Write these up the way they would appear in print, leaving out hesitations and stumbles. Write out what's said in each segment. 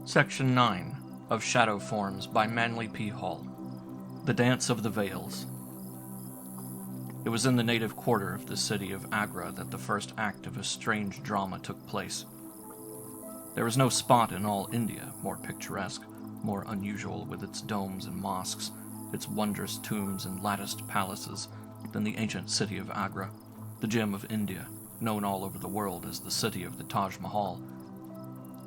Section 9 of Shadow Forms by ManlyPHall. The Dance of the Veils. It was in the native quarter of the city of Agra that the first act of a strange drama took place. There is no spot in all India more picturesque, more unusual with its domes and mosques, its wondrous tombs and latticed palaces, than the ancient city of Agra, the gem of India, known all over the world as the city of the Taj Mahal.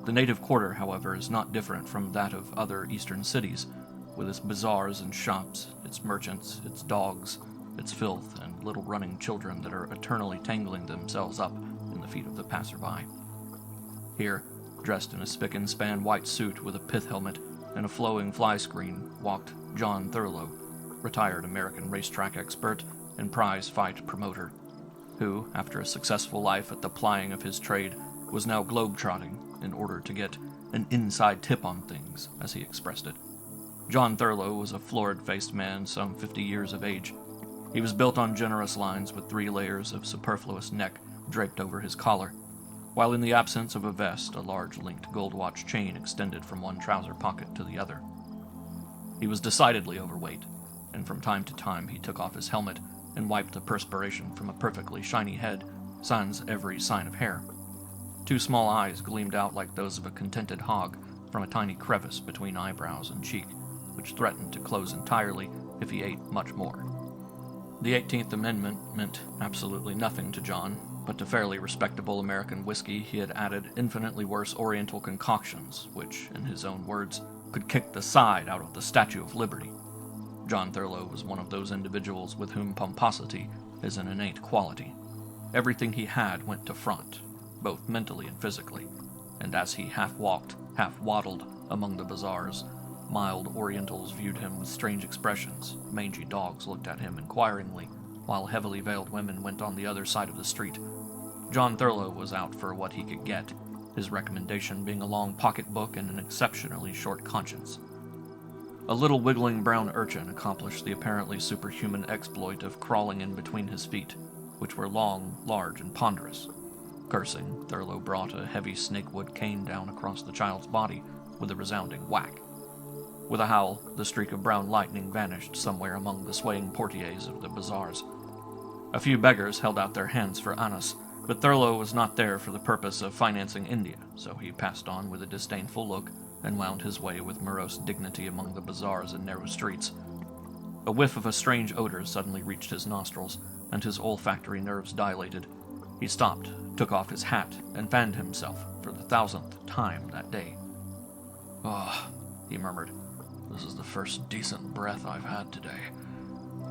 The native quarter, however, is not different from that of other eastern cities, with its bazaars and shops, its merchants, its dogs, its filth, and little running children that are eternally tangling themselves up in the feet of the passerby. Here, dressed in a spick-and-span white suit with a pith helmet and a flowing fly screen, walked John Thurlow, retired American racetrack expert and prize fight promoter, who, after a successful life at the plying of his trade, was now globe-trotting in order to get an inside tip on things, as he expressed it. John Thurlow was a florid-faced man some 50 years of age. He was built on generous lines with 3 layers of superfluous neck draped over his collar, while in the absence of a vest, a large linked gold watch chain extended from one trouser pocket to the other. He was decidedly overweight, and from time to time he took off his helmet and wiped the perspiration from a perfectly shiny head, sans every sign of hair. 2 small eyes gleamed out like those of a contented hog from a tiny crevice between eyebrows and cheek, which threatened to close entirely if he ate much more. The 18th Amendment meant absolutely nothing to John, but to fairly respectable American whiskey he had added infinitely worse Oriental concoctions, which, in his own words, could kick the side out of the Statue of Liberty. John Thurlow was one of those individuals with whom pomposity is an innate quality. Everything he had went to front, both mentally and physically, and as he half walked, half waddled among the bazaars, mild Orientals viewed him with strange expressions, mangy dogs looked at him inquiringly, while heavily veiled women went on the other side of the street. John Thurlow was out for what he could get, his recommendation being a long pocketbook and an exceptionally short conscience. A little wiggling brown urchin accomplished the apparently superhuman exploit of crawling in between his feet, which were long, large, and ponderous. Cursing, Thurlow brought a heavy snakewood cane down across the child's body with a resounding whack. With a howl, the streak of brown lightning vanished somewhere among the swaying portieres of the bazaars. A few beggars held out their hands for annas, but Thurlow was not there for the purpose of financing India, so he passed on with a disdainful look and wound his way with morose dignity among the bazaars and narrow streets. A whiff of a strange odor suddenly reached his nostrils, and his olfactory nerves dilated. He stopped, took off his hat, and fanned himself for the 1000th time that day. "Ah," he murmured, "this is the first decent breath I've had today.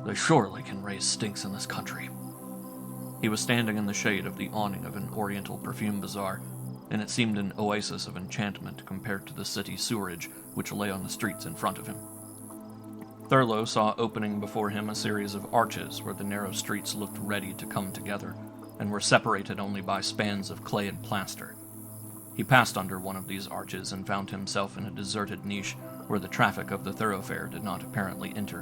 They surely can raise stinks in this country." He was standing in the shade of the awning of an Oriental perfume bazaar, and it seemed an oasis of enchantment compared to the city sewerage which lay on the streets in front of him. Thurlow saw opening before him a series of arches where the narrow streets looked ready to come together, and were separated only by spans of clay and plaster. He passed under one of these arches and found himself in a deserted niche where the traffic of the thoroughfare did not apparently enter.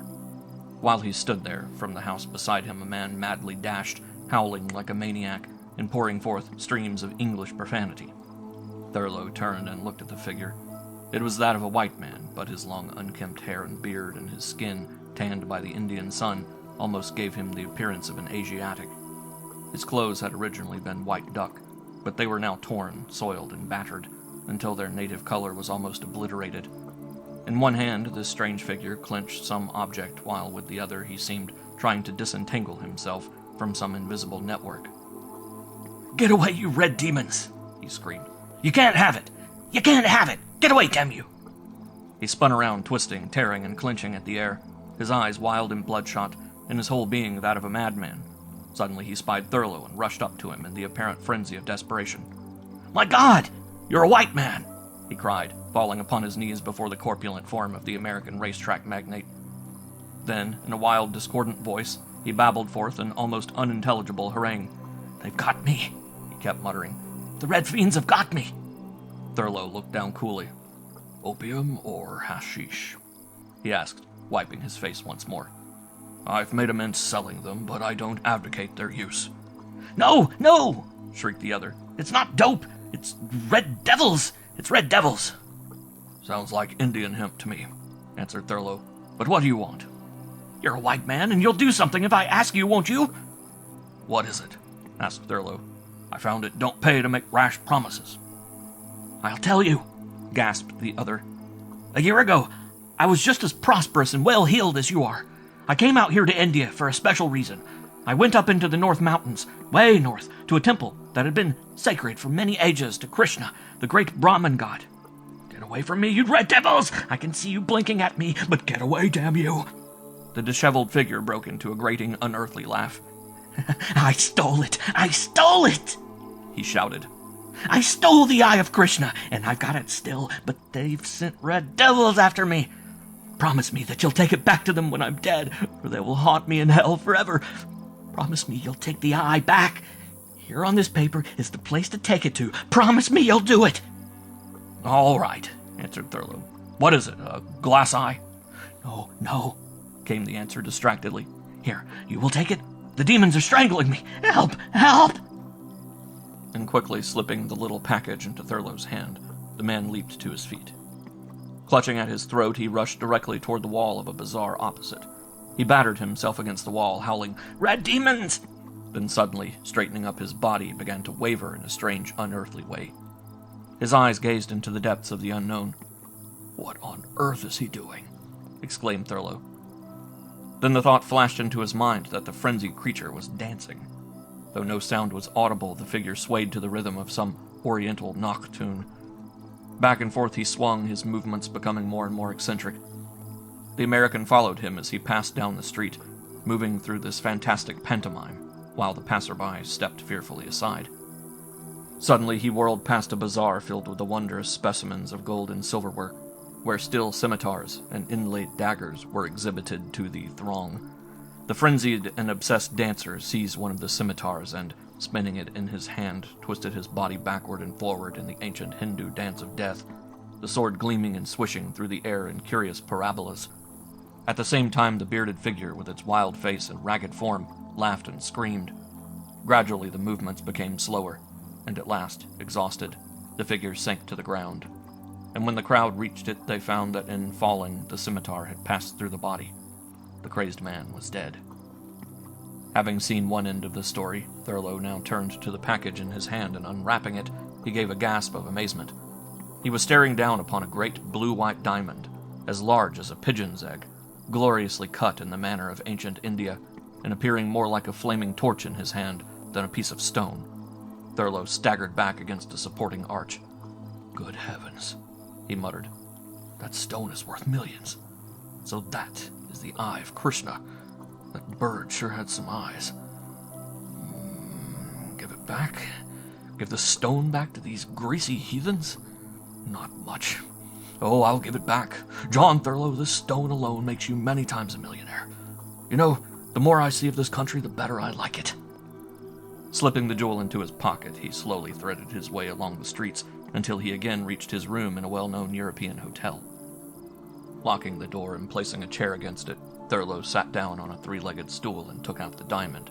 While he stood there, from the house beside him a man madly dashed, howling like a maniac, and pouring forth streams of English profanity. Thurlow turned and looked at the figure. It was that of a white man, but his long unkempt hair and beard and his skin, tanned by the Indian sun, almost gave him the appearance of an Asiatic. His clothes had originally been white duck, but they were now torn, soiled, and battered, until their native color was almost obliterated. In one hand, this strange figure clenched some object, while with the other he seemed trying to disentangle himself from some invisible network. "Get away, you red demons!" he screamed. "You can't have it! You can't have it! Get away, damn you!" He spun around, twisting, tearing, and clenching at the air, his eyes wild and bloodshot, and his whole being that of a madman. Suddenly he spied Thurlow and rushed up to him in the apparent frenzy of desperation. "My God! You're a white man!" he cried, falling upon his knees before the corpulent form of the American racetrack magnate. Then, in a wild, discordant voice, he babbled forth an almost unintelligible harangue. "They've got me," he kept muttering. "The red fiends have got me." Thurlow looked down coolly. "Opium or hashish?" he asked, wiping his face once more. "I've made amends selling them, but I don't advocate their use." "No, no!" shrieked the other. "It's not dope! It's red devils! It's red devils!" Sounds like Indian hemp to me, answered Thurlow. But what do you want? You're a white man, and you'll do something if I ask you, won't you? What is it? Asked Thurlow. I found it don't pay to make rash promises. I'll tell you, gasped the other. A year ago, I was just as prosperous and well-heeled as you are. I came out here to India for a special reason. I went up into the North Mountains, way north, to a temple that had been sacred for many ages to Krishna, the great Brahmin god. Get away from me, you red devils! I can see you blinking at me, but get away, damn you! The disheveled figure broke into a grating, unearthly laugh. I stole it! I stole it! He shouted. I stole the Eye of Krishna, and I've got it still, but they've sent red devils after me. Promise me that you'll take it back to them when I'm dead, or they will haunt me in hell forever. Promise me you'll take the eye back. Here on this paper is the place to take it to. Promise me you'll do it. All right, answered Thurlow. What is it, a glass eye? No, came the answer distractedly. Here, you will take it. The demons are strangling me. Help! Help! And quickly slipping the little package into Thurlow's hand, the man leaped to his feet. Clutching at his throat, he rushed directly toward the wall of a bazaar opposite. He battered himself against the wall, howling, "Red demons!" Then suddenly, straightening up his body, began to waver in a strange, unearthly way. His eyes gazed into the depths of the unknown. "What on earth is he doing?" exclaimed Thurlow. Then the thought flashed into his mind that the frenzied creature was dancing. Though no sound was audible, the figure swayed to the rhythm of some oriental knock tune. Back and forth he swung, his movements becoming more and more eccentric. The American followed him as he passed down the street, moving through this fantastic pantomime, while the passerby stepped fearfully aside. Suddenly he whirled past a bazaar filled with the wondrous specimens of gold and silverware, where still scimitars and inlaid daggers were exhibited to the throng. The frenzied and obsessed dancer seized one of the scimitars and, spinning it in his hand, twisted his body backward and forward in the ancient Hindu dance of death, the sword gleaming and swishing through the air in curious parabolas. At the same time, the bearded figure, with its wild face and ragged form, laughed and screamed. Gradually the movements became slower, and at last, exhausted, the figure sank to the ground. And when the crowd reached it, they found that in falling, the scimitar had passed through the body. The crazed man was dead. Having seen one end of the story, Thurlow now turned to the package in his hand, and unwrapping it, he gave a gasp of amazement. He was staring down upon a great blue-white diamond, as large as a pigeon's egg, gloriously cut in the manner of ancient India, and appearing more like a flaming torch in his hand than a piece of stone. Thurlow staggered back against a supporting arch. "Good heavens," he muttered. "That stone is worth millions. So that is the Eye of Krishna. That bird sure had some eyes. Give it back? Give the stone back to these greasy heathens? Not much. Oh, I'll give it back. John Thurlow, this stone alone makes you many times a millionaire. You know, the more I see of this country, the better I like it." Slipping the jewel into his pocket, he slowly threaded his way along the streets until he again reached his room in a well-known European hotel. Locking the door and placing a chair against it, Thurlow sat down on a three-legged stool and took out the diamond.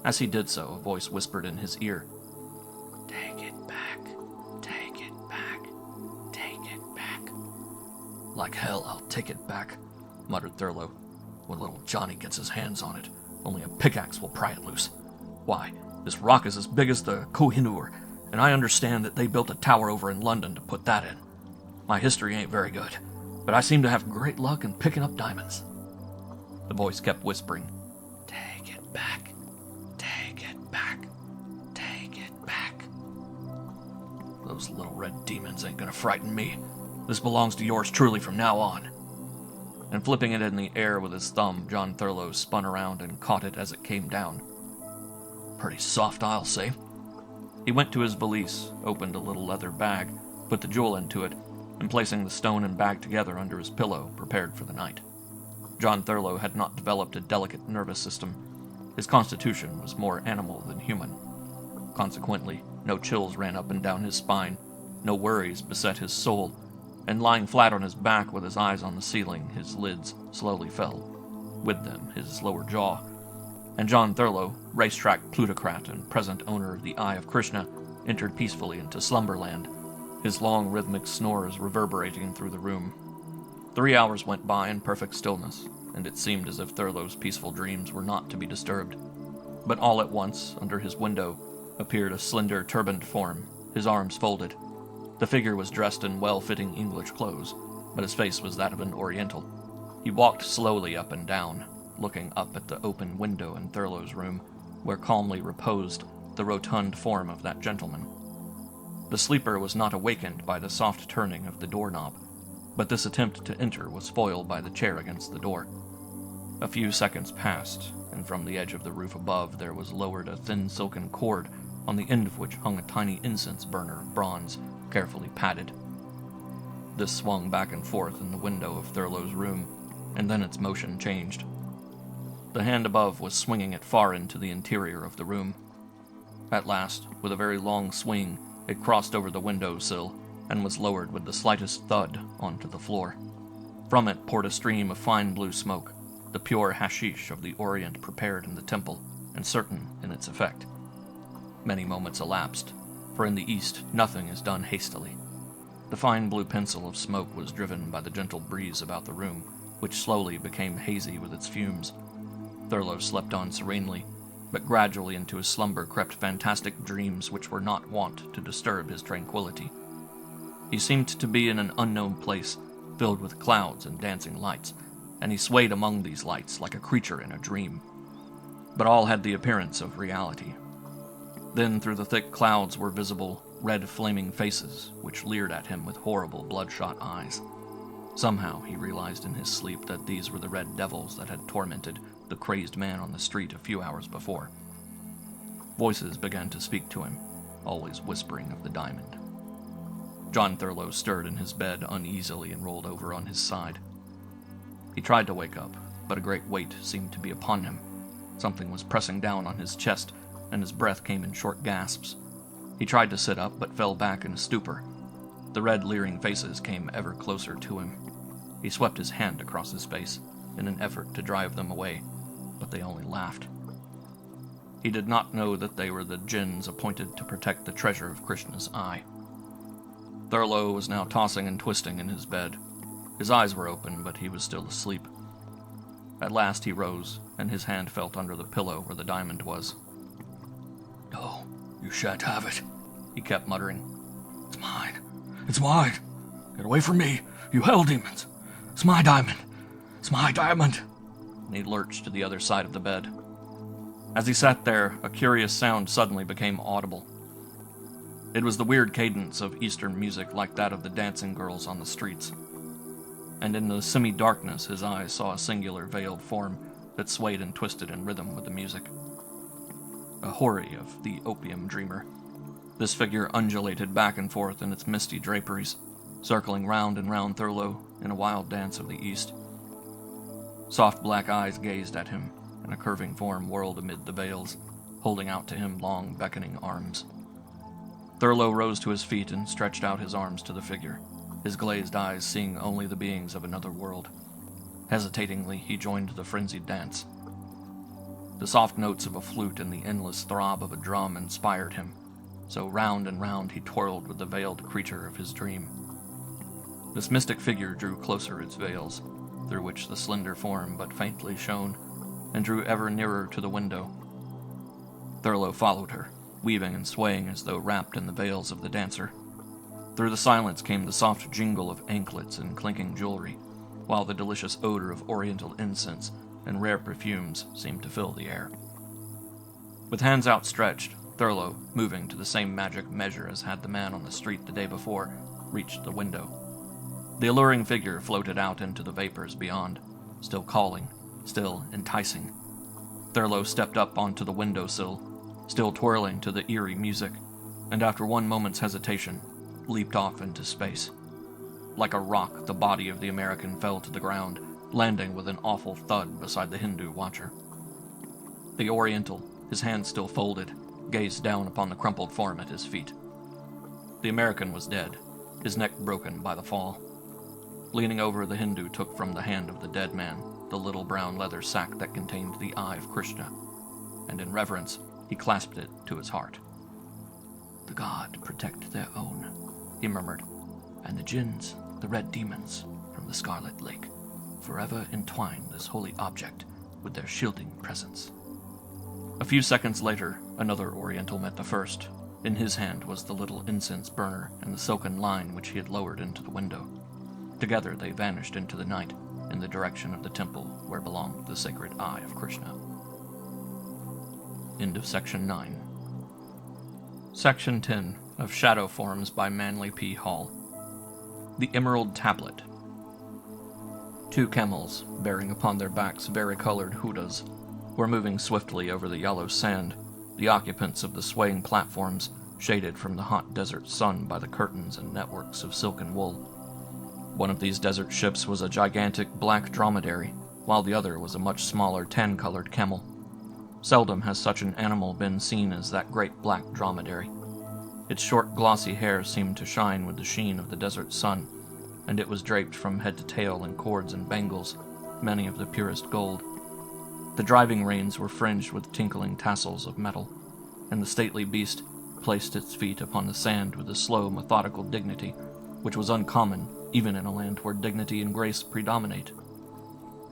As he did so, a voice whispered in his ear, "Take it back. Take it back. Take it back." "Like hell, I'll take it back," muttered Thurlow. "When little Johnny gets his hands on it, only a pickaxe will pry it loose. Why, this rock is as big as the Koh-i-Noor, and I understand that they built a tower over in London to put that in. My history ain't very good, but I seem to have great luck in picking up diamonds." The voice kept whispering, "Take it back. Take it back. Take it back. Those little red demons ain't gonna frighten me. This belongs to yours truly from now on." And flipping it in the air with his thumb, John Thurlow spun around and caught it as it came down. "Pretty soft, I'll say." He went to his valise, opened a little leather bag, put the jewel into it, and placing the stone and bag together under his pillow, prepared for the night. John Thurlow had not developed a delicate nervous system. His constitution was more animal than human. Consequently, no chills ran up and down his spine, no worries beset his soul, and lying flat on his back with his eyes on the ceiling, his lids slowly fell. With them, his lower jaw. And John Thurlow, racetrack plutocrat and present owner of the Eye of Krishna, entered peacefully into slumberland, his long rhythmic snores reverberating through the room. 3 hours went by in perfect stillness, and it seemed as if Thurlo's peaceful dreams were not to be disturbed. But all at once, under his window, appeared a slender, turbaned form, his arms folded. The figure was dressed in well-fitting English clothes, but his face was that of an Oriental. He walked slowly up and down, looking up at the open window in Thurlo's room, where calmly reposed the rotund form of that gentleman. The sleeper was not awakened by the soft turning of the doorknob, but this attempt to enter was foiled by the chair against the door. A few seconds passed, and from the edge of the roof above there was lowered a thin silken cord, on the end of which hung a tiny incense burner of bronze, carefully padded. This swung back and forth in the window of Thurlo's room, and then its motion changed. The hand above was swinging it far into the interior of the room. At last, with a very long swing, it crossed over the window sill and was lowered with the slightest thud onto the floor. From it poured a stream of fine blue smoke, the pure hashish of the Orient prepared in the temple, and certain in its effect. Many moments elapsed, for in the East nothing is done hastily. The fine blue pencil of smoke was driven by the gentle breeze about the room, which slowly became hazy with its fumes. Thurlo slept on serenely, but gradually into his slumber crept fantastic dreams which were not wont to disturb his tranquility. He seemed to be in an unknown place, filled with clouds and dancing lights, and he swayed among these lights like a creature in a dream. But all had the appearance of reality. Then through the thick clouds were visible red flaming faces, which leered at him with horrible bloodshot eyes. Somehow he realized in his sleep that these were the red devils that had tormented the crazed man on the street a few hours before. Voices began to speak to him, always whispering of the diamond. John Thurlo stirred in his bed uneasily and rolled over on his side. He tried to wake up, but a great weight seemed to be upon him. Something was pressing down on his chest, and his breath came in short gasps. He tried to sit up, but fell back in a stupor. The red, leering faces came ever closer to him. He swept his hand across his face in an effort to drive them away, but they only laughed. He did not know that they were the jinns appointed to protect the treasure of Krishna's eye. Thurlo was now tossing and twisting in his bed. His eyes were open, but he was still asleep. At last he rose, and his hand felt under the pillow where the diamond was. "No, you shan't have it," he kept muttering. "It's mine. It's mine. Get away from me, you hell demons. It's my diamond. It's my diamond." And he lurched to the other side of the bed. As he sat there, a curious sound suddenly became audible. It was the weird cadence of Eastern music like that of the dancing girls on the streets. And in the semi-darkness his eyes saw a singular veiled form that swayed and twisted in rhythm with the music. A houri of the opium dreamer. This figure undulated back and forth in its misty draperies, circling round and round Thurlo in a wild dance of the East. Soft black eyes gazed at him, and a curving form whirled amid the veils, holding out to him long, beckoning arms. Thurlo rose to his feet and stretched out his arms to the figure, his glazed eyes seeing only the beings of another world. Hesitatingly, he joined the frenzied dance. The soft notes of a flute and the endless throb of a drum inspired him, so round and round he twirled with the veiled creature of his dream. This mystic figure drew closer its veils, through which the slender form but faintly shone, and drew ever nearer to the window. Thurlo followed her, weaving and swaying as though wrapped in the veils of the dancer. Through the silence came the soft jingle of anklets and clinking jewelry, while the delicious odor of oriental incense and rare perfumes seemed to fill the air. With hands outstretched, Thurlo, moving to the same magic measure as had the man on the street the day before, reached the window. The alluring figure floated out into the vapors beyond, still calling, still enticing. Thurlo stepped up onto the windowsill, still twirling to the eerie music, and after one moment's hesitation, leaped off into space. Like a rock, the body of the American fell to the ground, landing with an awful thud beside the Hindu watcher. The Oriental, his hands still folded, gazed down upon the crumpled form at his feet. The American was dead, his neck broken by the fall. Leaning over, the Hindu took from the hand of the dead man the little brown leather sack that contained the eye of Krishna, and in reverence, he clasped it to his heart. "The god protect their own," he murmured, "and the jinns, the red demons from the Scarlet Lake, forever entwine this holy object with their shielding presence." A few seconds later, another Oriental met the first. In his hand was the little incense burner and the silken line which he had lowered into the window. Together they vanished into the night in the direction of the temple where belonged the sacred eye of Krishna. End of Section 9. Section 10 of Shadow Forms by ManlyPHall. The Emerald Tablet. 2 camels, bearing upon their backs varicolored hoodas, were moving swiftly over the yellow sand, the occupants of the swaying platforms shaded from the hot desert sun by the curtains and networks of silken wool. One of these desert ships was a gigantic black dromedary, while the other was a much smaller tan-colored camel. Seldom has such an animal been seen as that great black dromedary. Its short glossy hair seemed to shine with the sheen of the desert sun, and it was draped from head to tail in cords and bangles, many of the purest gold. The driving reins were fringed with tinkling tassels of metal, and the stately beast placed its feet upon the sand with a slow, methodical dignity, which was uncommon even in a land where dignity and grace predominate.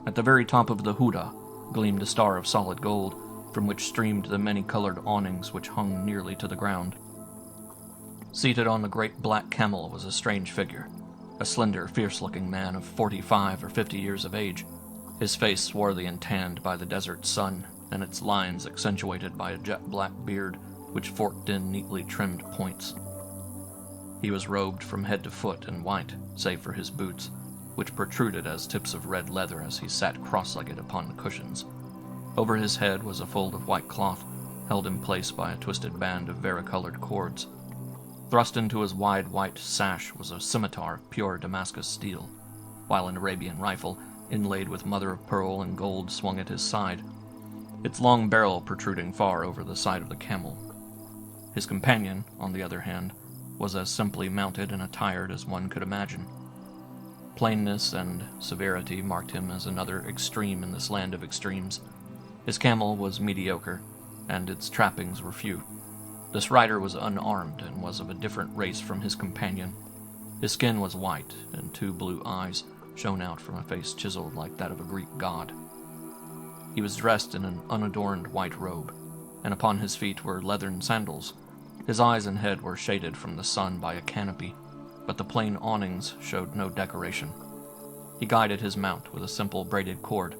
At the very top of the hoodah gleamed a star of solid gold, from which streamed the many-colored awnings which hung nearly to the ground. Seated on the great black camel was a strange figure, a slender, fierce-looking man of 45 or 50 years of age, his face swarthy and tanned by the desert sun, and its lines accentuated by a jet-black beard which forked in neatly trimmed points. He was robed from head to foot in white, save for his boots, which protruded as tips of red leather as he sat cross-legged upon the cushions. Over his head was a fold of white cloth, held in place by a twisted band of varicolored cords. Thrust into his wide white sash was a scimitar of pure Damascus steel, while an Arabian rifle, inlaid with mother-of-pearl and gold, swung at his side, its long barrel protruding far over the side of the camel. His companion, on the other hand, was as simply mounted and attired as one could imagine. Plainness and severity marked him as another extreme in this land of extremes. His camel was mediocre, and its trappings were few. This rider was unarmed and was of a different race from his companion. His skin was white, and 2 blue eyes shone out from a face chiseled like that of a Greek god. He was dressed in an unadorned white robe, and upon his feet were leathern sandals. His eyes and head were shaded from the sun by a canopy, but the plain awnings showed no decoration. He guided his mount with a simple braided cord.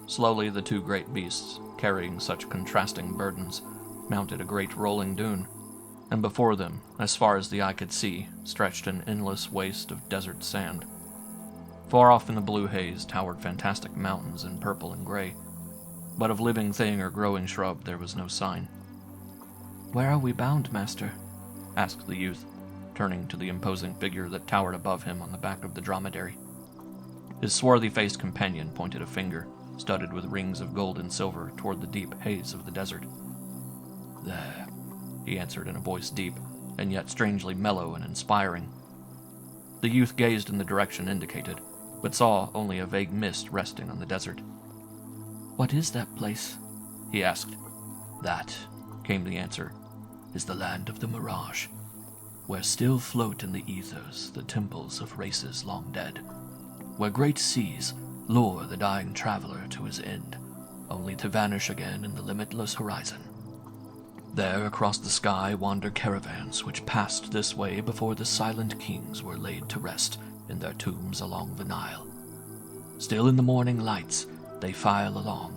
Slowly the 2 great beasts, carrying such contrasting burdens, mounted a great rolling dune, and before them, as far as the eye could see, stretched an endless waste of desert sand. Far off in the blue haze towered fantastic mountains in purple and gray, but of living thing or growing shrub there was no sign. "Where are we bound, master?" asked the youth, turning to the imposing figure that towered above him on the back of the dromedary. His swarthy-faced companion pointed a finger, studded with rings of gold and silver, toward the deep haze of the desert. "There," he answered in a voice deep, and yet strangely mellow and inspiring. The youth gazed in the direction indicated, but saw only a vague mist resting on the desert. "What is that place?" he asked. "That," came the answer, "is the land of the mirage, where still float in the ethers the temples of races long dead, where great seas lure the dying traveler to his end, only to vanish again in the limitless horizon. There across the sky wander caravans which passed this way before the silent kings were laid to rest in their tombs along the Nile. Still in the morning lights they file along.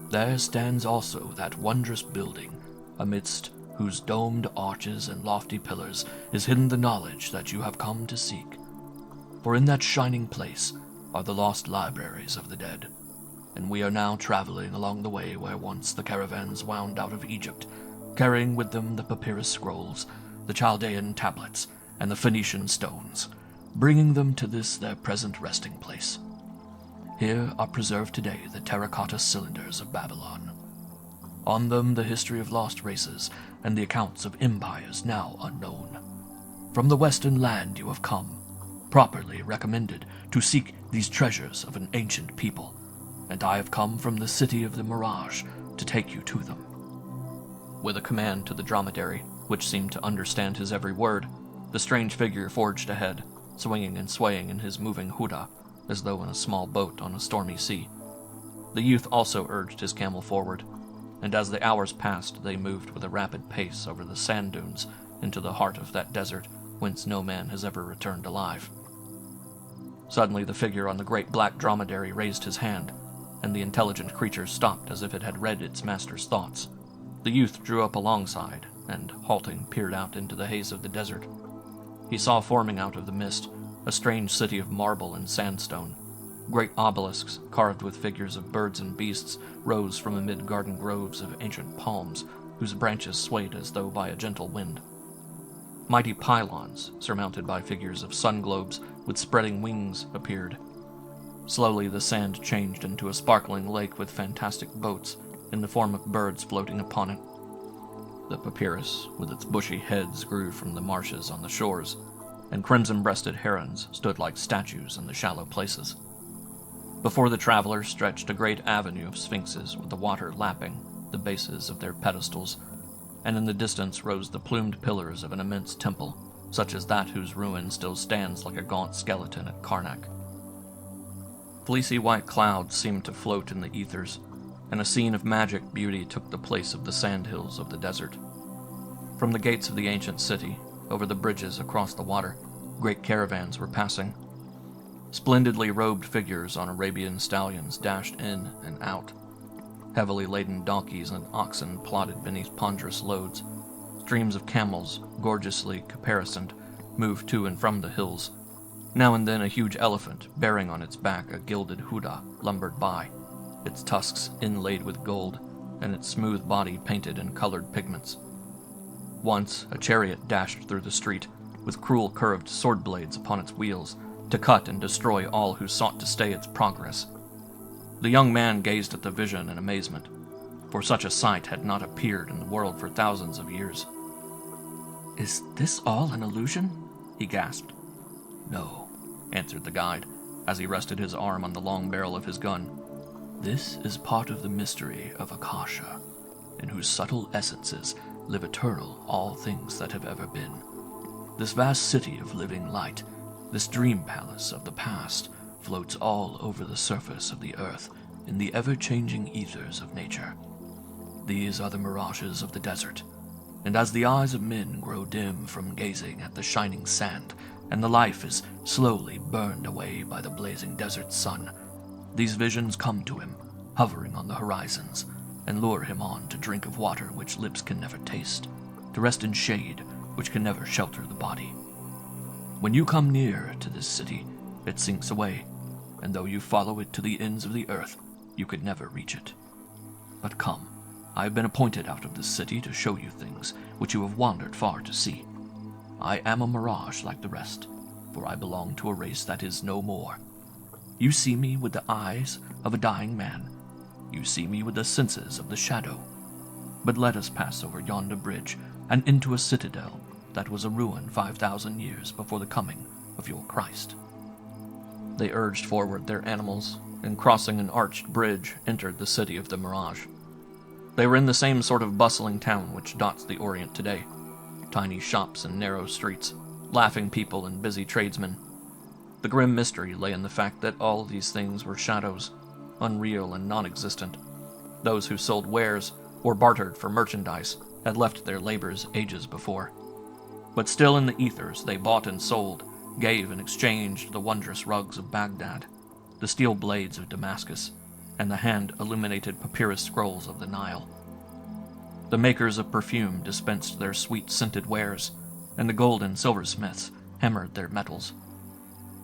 There stands also that wondrous building, amidst whose domed arches and lofty pillars is hidden the knowledge that you have come to seek. For in that shining place are the lost libraries of the dead, and we are now traveling along the way where once the caravans wound out of Egypt, carrying with them the papyrus scrolls, the Chaldean tablets, and the Phoenician stones, bringing them to this their present resting place. Here are preserved today the terracotta cylinders of Babylon. On them the history of lost races and the accounts of empires now unknown. From the western land you have come, properly recommended to seek these treasures of an ancient people, and I have come from the city of the mirage to take you to them." With a command to the dromedary, which seemed to understand his every word, The strange figure forged ahead, swinging and swaying in his moving houdah, as though in a small boat on a stormy sea. The youth also urged his camel forward, and as the hours passed, they moved with a rapid pace over the sand dunes into the heart of that desert whence no man has ever returned alive. Suddenly, the figure on the great black dromedary raised his hand, and the intelligent creature stopped as if it had read its master's thoughts. The youth drew up alongside, and, halting, peered out into the haze of the desert. He saw forming out of the mist a strange city of marble and sandstone. Great obelisks, carved with figures of birds and beasts, rose from amid garden groves of ancient palms, whose branches swayed as though by a gentle wind. Mighty pylons, surmounted by figures of sun globes with spreading wings, appeared. Slowly the sand changed into a sparkling lake with fantastic boats, in the form of birds floating upon it. The papyrus, with its bushy heads, grew from the marshes on the shores, and crimson-breasted herons stood like statues in the shallow places. Before the travelers stretched a great avenue of sphinxes with the water lapping the bases of their pedestals, and in the distance rose the plumed pillars of an immense temple, such as that whose ruin still stands like a gaunt skeleton at Karnak. Fleecy white clouds seemed to float in the ethers, and a scene of magic beauty took the place of the sandhills of the desert. From the gates of the ancient city, over the bridges across the water, great caravans were passing. Splendidly robed figures on Arabian stallions dashed in and out. Heavily laden donkeys and oxen plodded beneath ponderous loads. Streams of camels, gorgeously caparisoned, moved to and from the hills. Now and then a huge elephant, bearing on its back a gilded houdah, lumbered by, its tusks inlaid with gold, and its smooth body painted in colored pigments. Once, a chariot dashed through the street, with cruel curved sword blades upon its wheels, to cut and destroy all who sought to stay its progress. The young man gazed at the vision in amazement, for such a sight had not appeared in the world for thousands of years. "Is this all an illusion?" he gasped. "No," answered the guide, as he rested his arm on the long barrel of his gun. "This is part of the mystery of Akasha, in whose subtle essences live eternal all things that have ever been. This vast city of living light, this dream palace of the past, floats all over the surface of the earth in the ever-changing ethers of nature. These are the mirages of the desert, and as the eyes of men grow dim from gazing at the shining sand, and the life is slowly burned away by the blazing desert sun, these visions come to him, hovering on the horizons, and lure him on to drink of water which lips can never taste, to rest in shade which can never shelter the body. When you come near to this city, it sinks away, and though you follow it to the ends of the earth, you could never reach it. But come, I have been appointed out of this city to show you things which you have wandered far to see. I am a mirage like the rest, for I belong to a race that is no more. You see me with the eyes of a dying man. You see me with the senses of the shadow. But let us pass over yonder bridge and into a citadel that was a ruin 5,000 years before the coming of your Christ." They urged forward their animals, and crossing an arched bridge, entered the city of the mirage. They were in the same sort of bustling town which dots the Orient today. Tiny shops and narrow streets, laughing people and busy tradesmen. The grim mystery lay in the fact that all these things were shadows, unreal and non-existent. Those who sold wares or bartered for merchandise had left their labors ages before. But still in the ethers they bought and sold, gave and exchanged the wondrous rugs of Baghdad, the steel blades of Damascus, and the hand-illuminated papyrus scrolls of the Nile. The makers of perfume dispensed their sweet-scented wares, and the gold and silversmiths hammered their metals.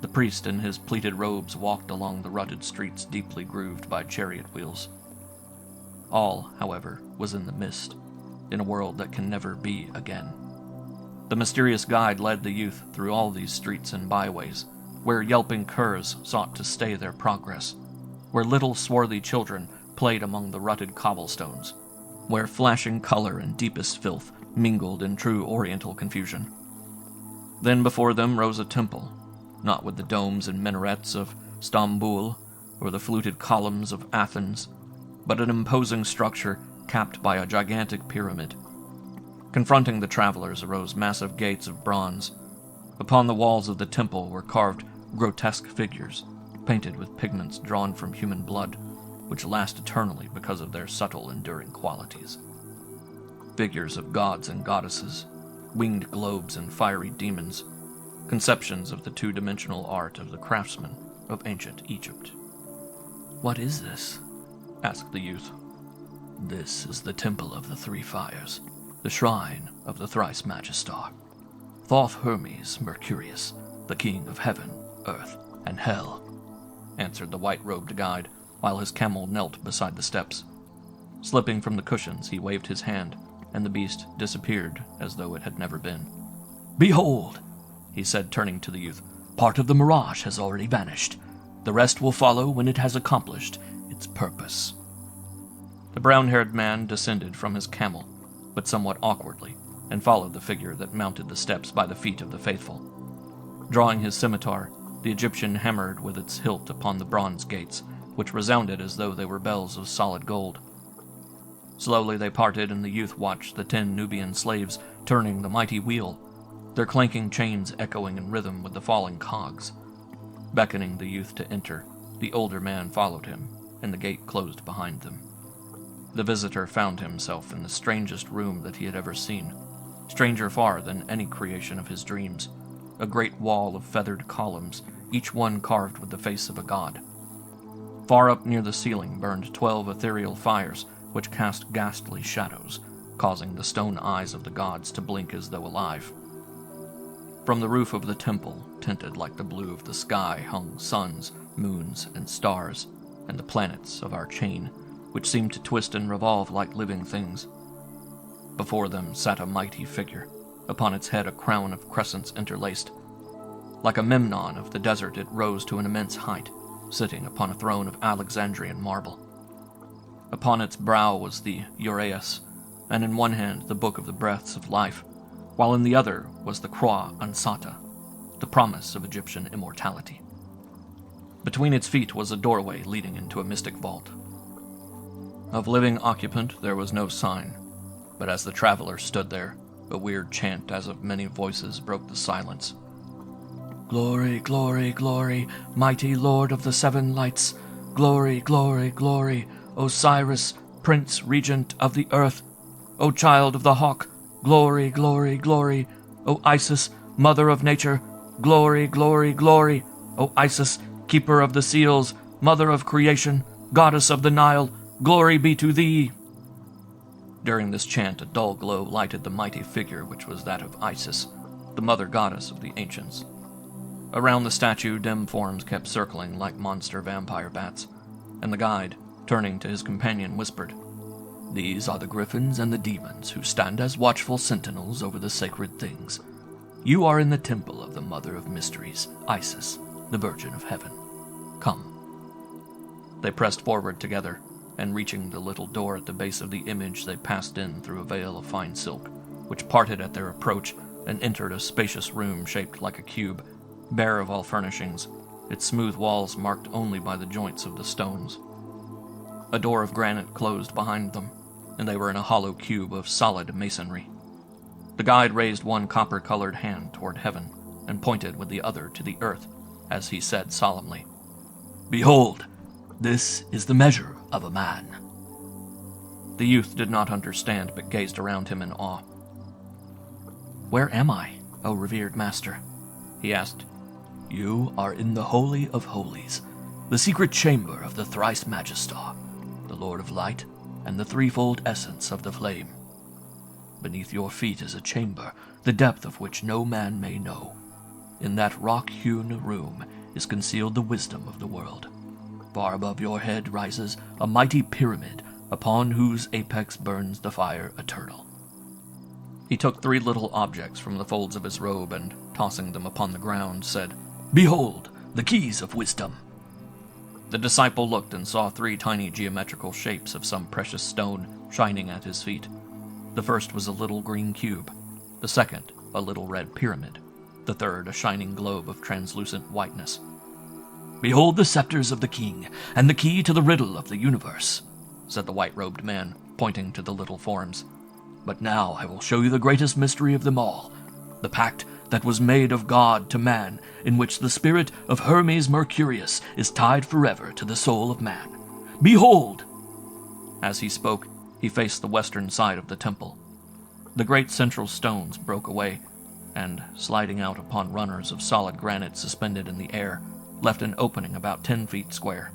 The priest in his pleated robes walked along the rutted streets deeply grooved by chariot wheels. All, however, was in the mist, in a world that can never be again. The mysterious guide led the youth through all these streets and byways, where yelping curs sought to stay their progress, where little swarthy children played among the rutted cobblestones, where flashing color and deepest filth mingled in true oriental confusion. Then before them rose a temple, not with the domes and minarets of Stamboul or the fluted columns of Athens, but an imposing structure capped by a gigantic pyramid. Confronting the travelers arose massive gates of bronze, Upon the walls of the temple were carved grotesque figures, painted with pigments drawn from human blood, which last eternally because of their subtle, enduring qualities. Figures of gods and goddesses, winged globes and fiery demons, conceptions of the two-dimensional art of the craftsmen of ancient Egypt. "What is this?" asked the youth. "This is the Temple of the Three Fires, the shrine of the Thrice Magistar, Thoth Hermes Mercurius, the King of Heaven, Earth, and Hell," answered the white-robed guide, while his camel knelt beside the steps. Slipping from the cushions, he waved his hand, and the beast disappeared as though it had never been. "Behold," he said, turning to the youth, "part of the mirage has already vanished. The rest will follow when it has accomplished its purpose." The brown-haired man descended from his camel, but somewhat awkwardly, and followed the figure that mounted the steps by the feet of the faithful. Drawing his scimitar, the Egyptian hammered with its hilt upon the bronze gates, which resounded as though they were bells of solid gold. Slowly they parted, and the youth watched the 10 Nubian slaves turning the mighty wheel, their clanking chains echoing in rhythm with the falling cogs. Beckoning the youth to enter, the older man followed him, and the gate closed behind them. The visitor found himself in the strangest room that he had ever seen, stranger far than any creation of his dreams, a great wall of feathered columns, each one carved with the face of a god. Far up near the ceiling burned 12 ethereal fires, which cast ghastly shadows, causing the stone eyes of the gods to blink as though alive. From the roof of the temple, tinted like the blue of the sky, hung suns, moons, and stars, and the planets of our chain, which seemed to twist and revolve like living things. Before them sat a mighty figure, upon its head a crown of crescents interlaced. Like a Memnon of the desert, it rose to an immense height, sitting upon a throne of Alexandrian marble. Upon its brow was the uraeus, and in one hand the book of the breaths of life, while in the other was the croix ansata, the promise of Egyptian immortality. Between its feet was a doorway leading into a mystic vault. Of living occupant there was no sign, but as the traveler stood there, a weird chant as of many voices broke the silence. "Glory, glory, glory, mighty Lord of the Seven Lights. Glory, glory, glory, Osiris, Prince Regent of the Earth. O Child of the Hawk, glory, glory, glory. O Isis, Mother of Nature, glory, glory, glory. O Isis, Keeper of the Seals, Mother of Creation, Goddess of the Nile, glory be to thee." During this chant, a dull glow lighted the mighty figure which was that of Isis, the mother goddess of the ancients. Around the statue, dim forms kept circling like monster vampire bats, and the guide, turning to his companion, whispered, "These are the griffins and the demons who stand as watchful sentinels over the sacred things. You are in the temple of the Mother of Mysteries, Isis, the Virgin of Heaven. Come." They pressed forward together, and reaching the little door at the base of the image, they passed in through a veil of fine silk, which parted at their approach, and entered a spacious room shaped like a cube, bare of all furnishings, its smooth walls marked only by the joints of the stones. A door of granite closed behind them, and they were in a hollow cube of solid masonry. The guide raised one copper-colored hand toward heaven, and pointed with the other to the earth, as he said solemnly, "Behold, this is the measure of a man." The youth did not understand, but gazed around him in awe. "Where am I, O revered master?" he asked. "You are in the Holy of Holies, the secret chamber of the Thrice Magistar, the Lord of Light, and the threefold essence of the flame. Beneath your feet is a chamber, the depth of which no man may know. In that rock-hewn room is concealed the wisdom of the world. Far above your head rises a mighty pyramid, upon whose apex burns the fire eternal." He took 3 little objects from the folds of his robe, and, tossing them upon the ground, said, "Behold, the keys of wisdom." The disciple looked and saw 3 tiny geometrical shapes of some precious stone shining at his feet. The first was a little green cube, the second a little red pyramid, the third a shining globe of translucent whiteness. "Behold the scepters of the king, and the key to the riddle of the universe," said the white-robed man, pointing to the little forms. "But now I will show you the greatest mystery of them all, the pact that was made of God to man, in which the spirit of Hermes Mercurius is tied forever to the soul of man. Behold!" As he spoke, he faced the western side of the temple. The great central stones broke away, and, sliding out upon runners of solid granite suspended in the air, left an opening about 10 feet square.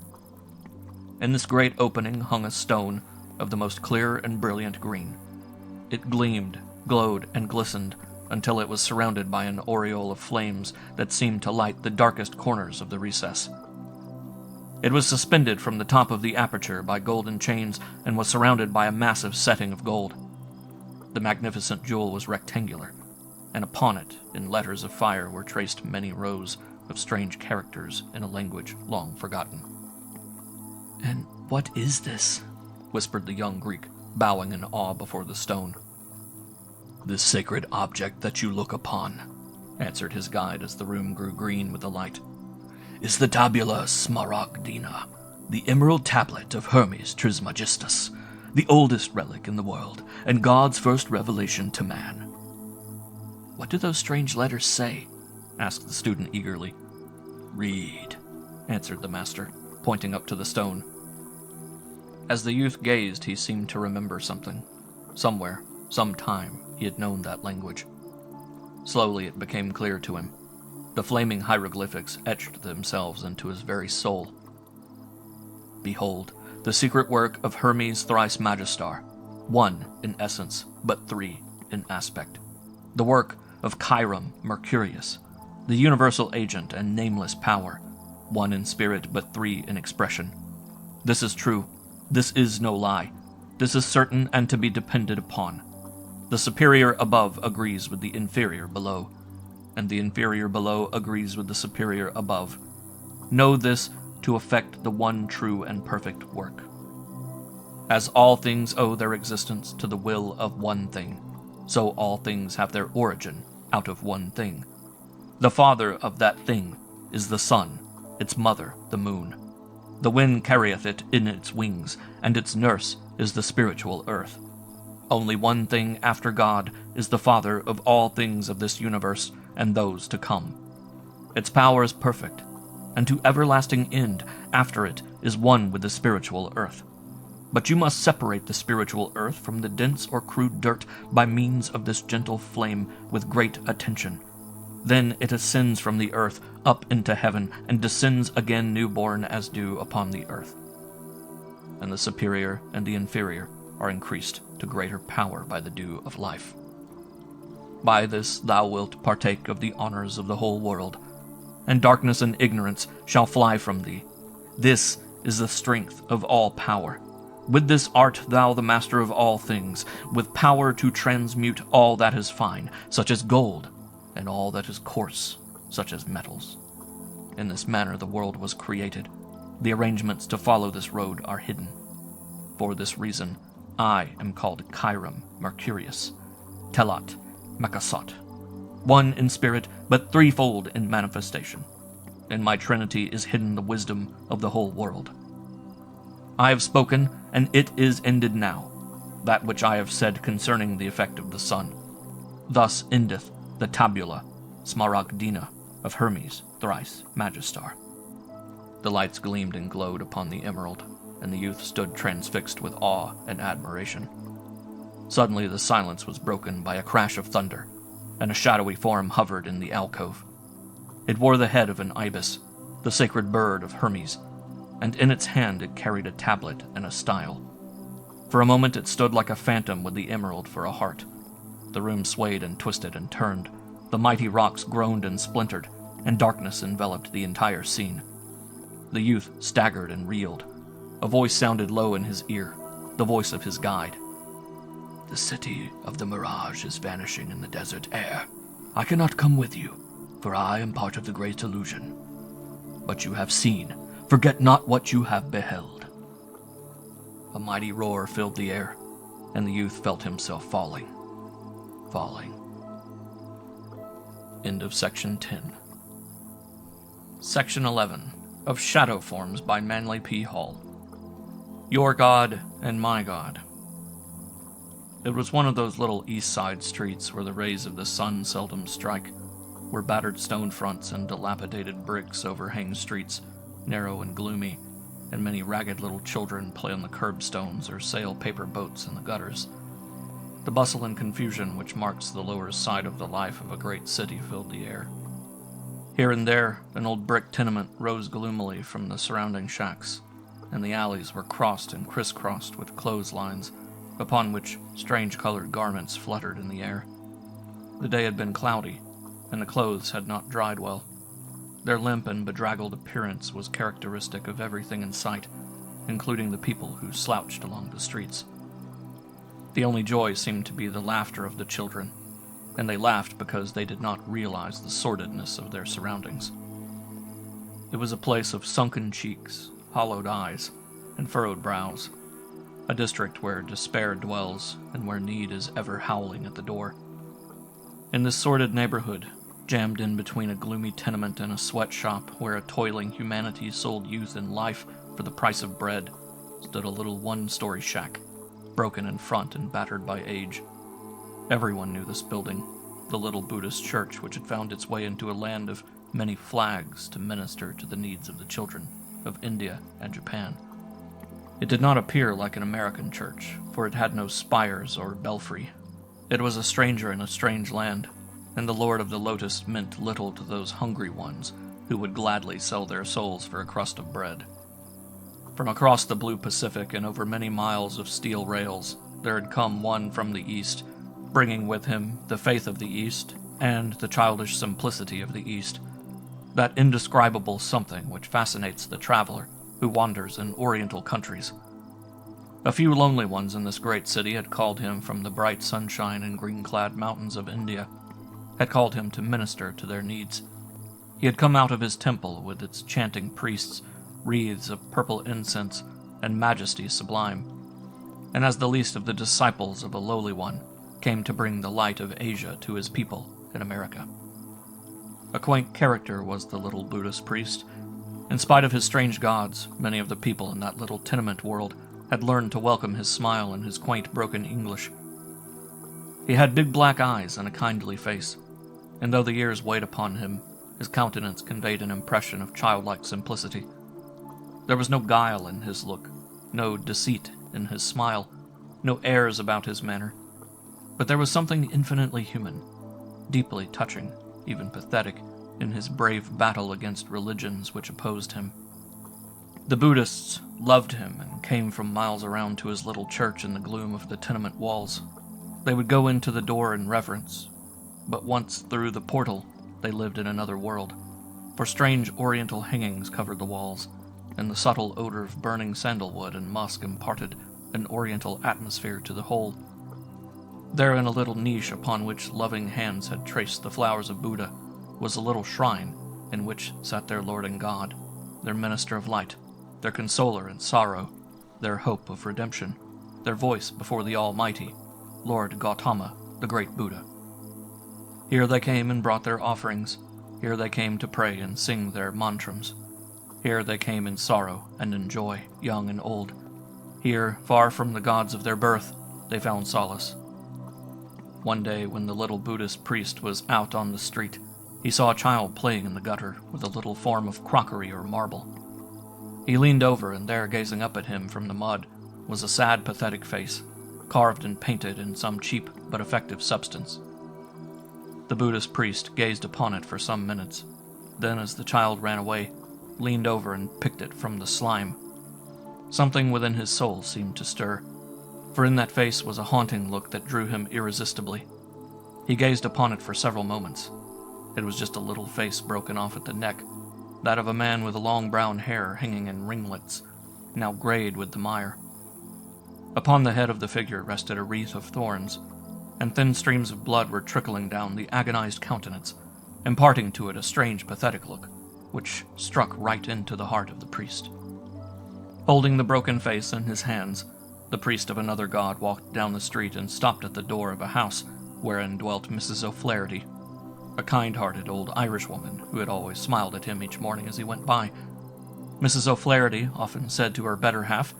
In this great opening hung a stone of the most clear and brilliant green. It gleamed, glowed, and glistened until it was surrounded by an aureole of flames that seemed to light the darkest corners of the recess. It was suspended from the top of the aperture by golden chains and was surrounded by a massive setting of gold. The magnificent jewel was rectangular, and upon it, in letters of fire, were traced many rows of strange characters in a language long forgotten. "And what is this?" whispered the young Greek, bowing in awe before the stone. "This sacred object that you look upon," answered his guide as the room grew green with the light, "is the tabula smaragdina, the emerald tablet of Hermes Trismegistus, the oldest relic in the world, and God's first revelation to man." "What do those strange letters say?" asked the student eagerly. "Read," answered the master, pointing up to the stone. As the youth gazed, he seemed to remember something. Somewhere, sometime, he had known that language. Slowly it became clear to him. The flaming hieroglyphics etched themselves into his very soul. "Behold, the secret work of Hermes thrice Magistar, one in essence, but three in aspect. The work of Chiron Mercurius, the universal agent and nameless power, one in spirit, but three in expression. This is true. This is no lie. This is certain and to be depended upon. The superior above agrees with the inferior below, and the inferior below agrees with the superior above. Know this to effect the one true and perfect work. As all things owe their existence to the will of one thing, so all things have their origin out of one thing. The father of that thing is the sun, its mother the moon. The wind carrieth it in its wings, and its nurse is the spiritual earth. Only one thing after God is the father of all things of this universe and those to come. Its power is perfect, and to everlasting end after it is one with the spiritual earth. But you must separate the spiritual earth from the dense or crude dirt by means of this gentle flame with great attention. Then it ascends from the earth up into heaven and descends again newborn as dew upon the earth. And the superior and the inferior are increased to greater power by the dew of life. By this thou wilt partake of the honors of the whole world, and darkness and ignorance shall fly from thee. This is the strength of all power. With this art thou the master of all things, with power to transmute all that is fine, such as gold, and all that is coarse, such as metals. In this manner the world was created. The arrangements to follow this road are hidden. For this reason, I am called Chiron Mercurius, Telat Makasot, one in spirit, but threefold in manifestation. In my trinity is hidden the wisdom of the whole world. I have spoken, and it is ended now, that which I have said concerning the effect of the sun. Thus endeth the tabula smaragdina of Hermes thrice Magistar." The lights gleamed and glowed upon the emerald, and the youth stood transfixed with awe and admiration. Suddenly the silence was broken by a crash of thunder, and a shadowy form hovered in the alcove. It wore the head of an ibis, the sacred bird of Hermes, and in its hand it carried a tablet and a style. For a moment it stood like a phantom with the emerald for a heart. The room swayed and twisted and turned. The mighty rocks groaned and splintered, and darkness enveloped the entire scene. The youth staggered and reeled. A voice sounded low in his ear, the voice of his guide. "The city of the mirage is vanishing in the desert air. I cannot come with you, for I am part of the great illusion. But you have seen. Forget not what you have beheld." A mighty roar filled the air, and the youth felt himself falling. End of Section 10. Section 11 of Shadow Forms by ManlyPHall. Your God and My God. It was one of those little east side streets where the rays of the sun seldom strike. where battered stone fronts and dilapidated bricks overhang streets, narrow and gloomy, and many ragged little children play on the curbstones or sail paper boats in the gutters. The bustle and confusion which marks the lower side of the life of a great city filled the air. Here and there, an old brick tenement rose gloomily from the surrounding shacks, and the alleys were crossed and crisscrossed with clotheslines, upon which strange-colored garments fluttered in the air. The day had been cloudy, and the clothes had not dried well. Their limp and bedraggled appearance was characteristic of everything in sight, including the people who slouched along the streets. The only joy seemed to be the laughter of the children, and they laughed because they did not realize the sordidness of their surroundings. It was a place of sunken cheeks, hollowed eyes, and furrowed brows, a district where despair dwells and where need is ever howling at the door. In this sordid neighborhood, jammed in between a gloomy tenement and a sweatshop where a toiling humanity sold youth and life for the price of bread, stood a little one-story shack, broken in front and battered by age. Everyone knew this building, the little Buddhist church which had found its way into a land of many flags to minister to the needs of the children of India and Japan. It did not appear like an American church, for it had no spires or belfry. It was a stranger in a strange land, and the Lord of the Lotus meant little to those hungry ones who would gladly sell their souls for a crust of bread. From across the blue Pacific and over many miles of steel rails, there had come one from the East, bringing with him the faith of the East and the childish simplicity of the East, that indescribable something which fascinates the traveler who wanders in Oriental countries. A few lonely ones in this great city had called him from the bright sunshine and green-clad mountains of India, had called him to minister to their needs. He had come out of his temple with its chanting priests, wreaths of purple incense, and majesty sublime, and as the least of the disciples of a lowly one, came to bring the light of Asia to his people in America. A quaint character was the little Buddhist priest. In spite of his strange gods, many of the people in that little tenement world had learned to welcome his smile and his quaint broken English. He had big black eyes and a kindly face, and though the years weighed upon him, his countenance conveyed an impression of childlike simplicity. There was no guile in his look, no deceit in his smile, no airs about his manner, but there was something infinitely human, deeply touching, even pathetic, in his brave battle against religions which opposed him. The Buddhists loved him and came from miles around to his little church in the gloom of the tenement walls. They would go into the door in reverence, but once through the portal, they lived in another world, for strange oriental hangings covered the walls, and the subtle odor of burning sandalwood and musk imparted an oriental atmosphere to the whole. There, in a little niche upon which loving hands had traced the flowers of Buddha, was a little shrine in which sat their Lord and God, their minister of light, their consoler in sorrow, their hope of redemption, their voice before the Almighty, Lord Gautama, the great Buddha. Here they came and brought their offerings. Here they came to pray and sing their mantrams. Here they came in sorrow and in joy, young and old. Here, far from the gods of their birth, they found solace. One day, when the little Buddhist priest was out on the street, he saw a child playing in the gutter with a little form of crockery or marble. He leaned over, and there, gazing up at him from the mud, was a sad, pathetic face, carved and painted in some cheap but effective substance. The Buddhist priest gazed upon it for some minutes, then, as the child ran away, leaned over and picked it from the slime. Something within his soul seemed to stir, for in that face was a haunting look that drew him irresistibly. He gazed upon it for several moments. It was just a little face broken off at the neck, that of a man with long brown hair hanging in ringlets, now grayed with the mire. Upon the head of the figure rested a wreath of thorns, and thin streams of blood were trickling down the agonized countenance, imparting to it a strange, pathetic look, which struck right into the heart of the priest. Holding the broken face in his hands, the priest of another god walked down the street and stopped at the door of a house wherein dwelt Mrs. O'Flaherty, a kind-hearted old Irishwoman who had always smiled at him each morning as he went by. Mrs. O'Flaherty often said to her better half,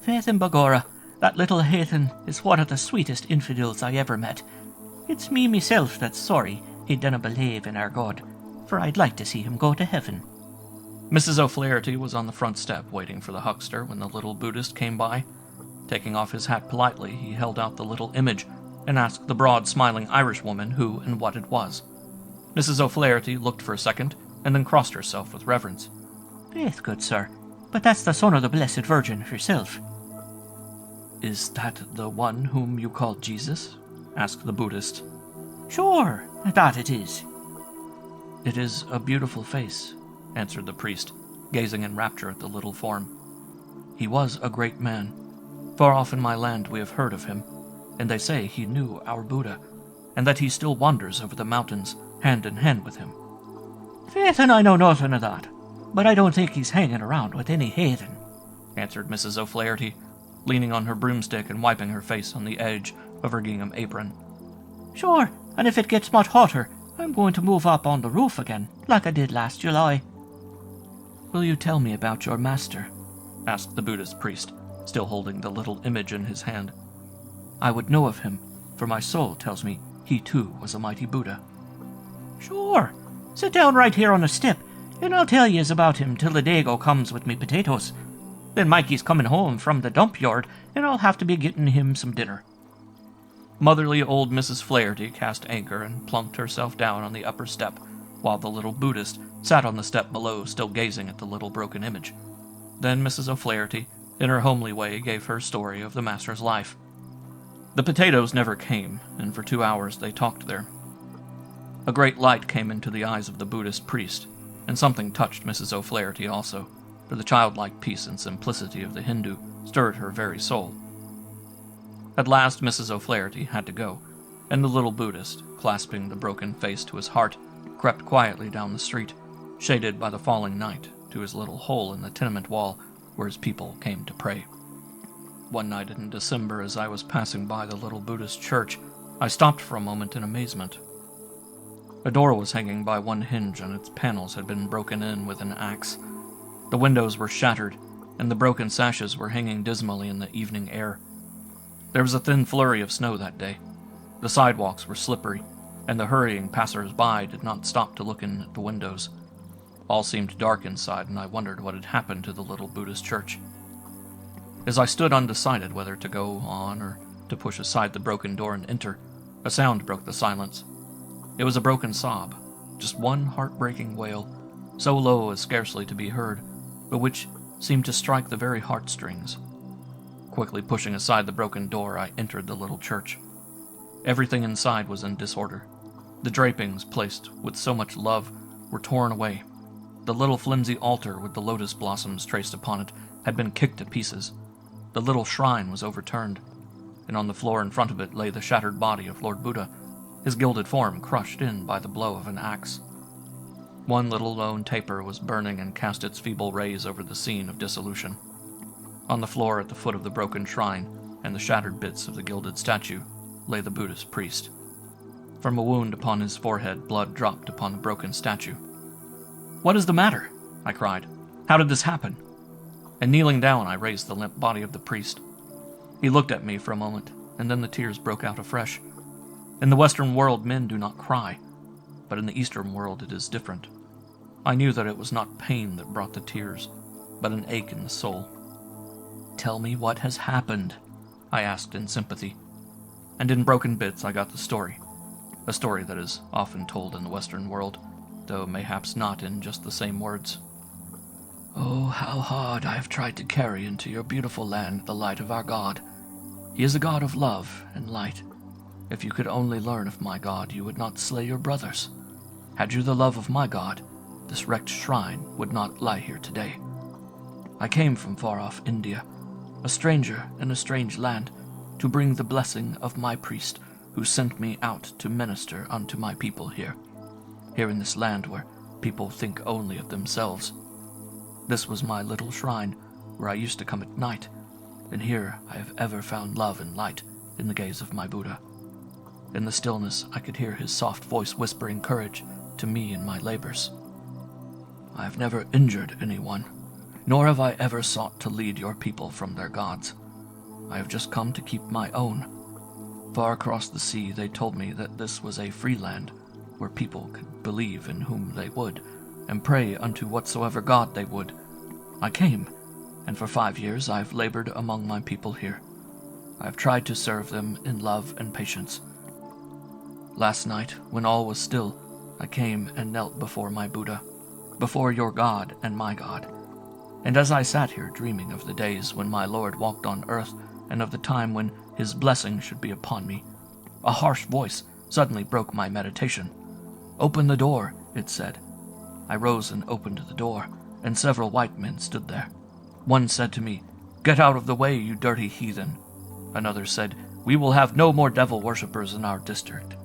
"Faith and begorra, that little haythen is one of the sweetest infidels I ever met. It's me myself that's sorry, he dinna believe in our God, for I'd like to see him go to heaven." Mrs. O'Flaherty was on the front step waiting for the huckster when the little Buddhist came by. Taking off his hat politely, he held out the little image and asked the broad, smiling Irish woman who and what it was. Mrs. O'Flaherty looked for a second and then crossed herself with reverence. "Faith, good sir, but that's the son of the Blessed Virgin herself." "Is that the one whom you call Jesus?" asked the Buddhist. "Sure, that it is." "It is a beautiful face," answered the priest, gazing in rapture at the little form. "He was a great man. Far off in my land we have heard of him, and they say he knew our Buddha, and that he still wanders over the mountains, hand in hand with him." "Faith, and I know nothing of that, but I don't think he's hanging around with any heathen," answered Mrs. O'Flaherty, leaning on her broomstick and wiping her face on the edge of her gingham apron. "Sure, and if it gets much hotter, I'm going to move up on the roof again, like I did last July." "Will you tell me about your master?" asked the Buddhist priest, still holding the little image in his hand. "I would know of him, for my soul tells me he too was a mighty Buddha." "Sure, sit down right here on the step, and I'll tell yez about him till the Dago comes with me potatoes. Then Mikey's coming home from the dump yard, and I'll have to be getting him some dinner." Motherly old Mrs. Flaherty cast anchor and plunked herself down on the upper step, while the little Buddhist sat on the step below, still gazing at the little broken image. Then Mrs. O'Flaherty, in her homely way, gave her story of the master's life. The potatoes never came, and for 2 hours they talked there. A great light came into the eyes of the Buddhist priest, and something touched Mrs. O'Flaherty also, for the childlike peace and simplicity of the Hindu stirred her very soul. At last Mrs. O'Flaherty had to go, and the little Buddhist, clasping the broken face to his heart, crept quietly down the street, shaded by the falling night, to his little hole in the tenement wall where his people came to pray. One night in December, as I was passing by the little Buddhist church, I stopped for a moment in amazement. A door was hanging by one hinge, and its panels had been broken in with an axe. The windows were shattered, and the broken sashes were hanging dismally in the evening air. There was a thin flurry of snow that day. The sidewalks were slippery, and the hurrying passers-by did not stop to look in at the windows. All seemed dark inside, and I wondered what had happened to the little Buddhist church. As I stood undecided whether to go on or to push aside the broken door and enter, a sound broke the silence. It was a broken sob, just one heartbreaking wail, so low as scarcely to be heard, but which seemed to strike the very heartstrings. Quickly pushing aside the broken door, I entered the little church. Everything inside was in disorder. The drapings, placed with so much love, were torn away. The little flimsy altar with the lotus blossoms traced upon it had been kicked to pieces. The little shrine was overturned, and on the floor in front of it lay the shattered body of Lord Buddha, his gilded form crushed in by the blow of an axe. One little lone taper was burning and cast its feeble rays over the scene of dissolution. On the floor at the foot of the broken shrine, and the shattered bits of the gilded statue, lay the Buddhist priest. From a wound upon his forehead, blood dropped upon the broken statue. "What is the matter?" I cried. "How did this happen?" And kneeling down, I raised the limp body of the priest. He looked at me for a moment, and then the tears broke out afresh. In the Western world, men do not cry, but in the Eastern world it is different. I knew that it was not pain that brought the tears, but an ache in the soul. "Tell me what has happened," I asked in sympathy. And in broken bits I got the story. A story that is often told in the Western world, though mayhaps not in just the same words. "Oh, how hard I have tried to carry into your beautiful land the light of our God. He is a God of love and light. If you could only learn of my God, you would not slay your brothers. Had you the love of my God, this wrecked shrine would not lie here today. I came from far-off India, a stranger in a strange land, to bring the blessing of my priest, who sent me out to minister unto my people here in this land where people think only of themselves. This was my little shrine, where I used to come at night, and here I have ever found love and light in the gaze of my Buddha. In the stillness I could hear his soft voice whispering courage to me in my labors. I have never injured anyone, nor have I ever sought to lead your people from their gods. I have just come to keep my own. Far across the sea they told me that this was a free land, where people could believe in whom they would, and pray unto whatsoever God they would. I came, and for 5 years I have labored among my people here. I have tried to serve them in love and patience. Last night, when all was still, I came and knelt before my Buddha, before your God and my God. And as I sat here dreaming of the days when my Lord walked on earth, and of the time when his blessing should be upon me, a harsh voice suddenly broke my meditation. "Open the door," it said. I rose and opened the door, and several white men stood there. One said to me, "Get out of the way, you dirty heathen." Another said, "We will have no more devil worshippers in our district."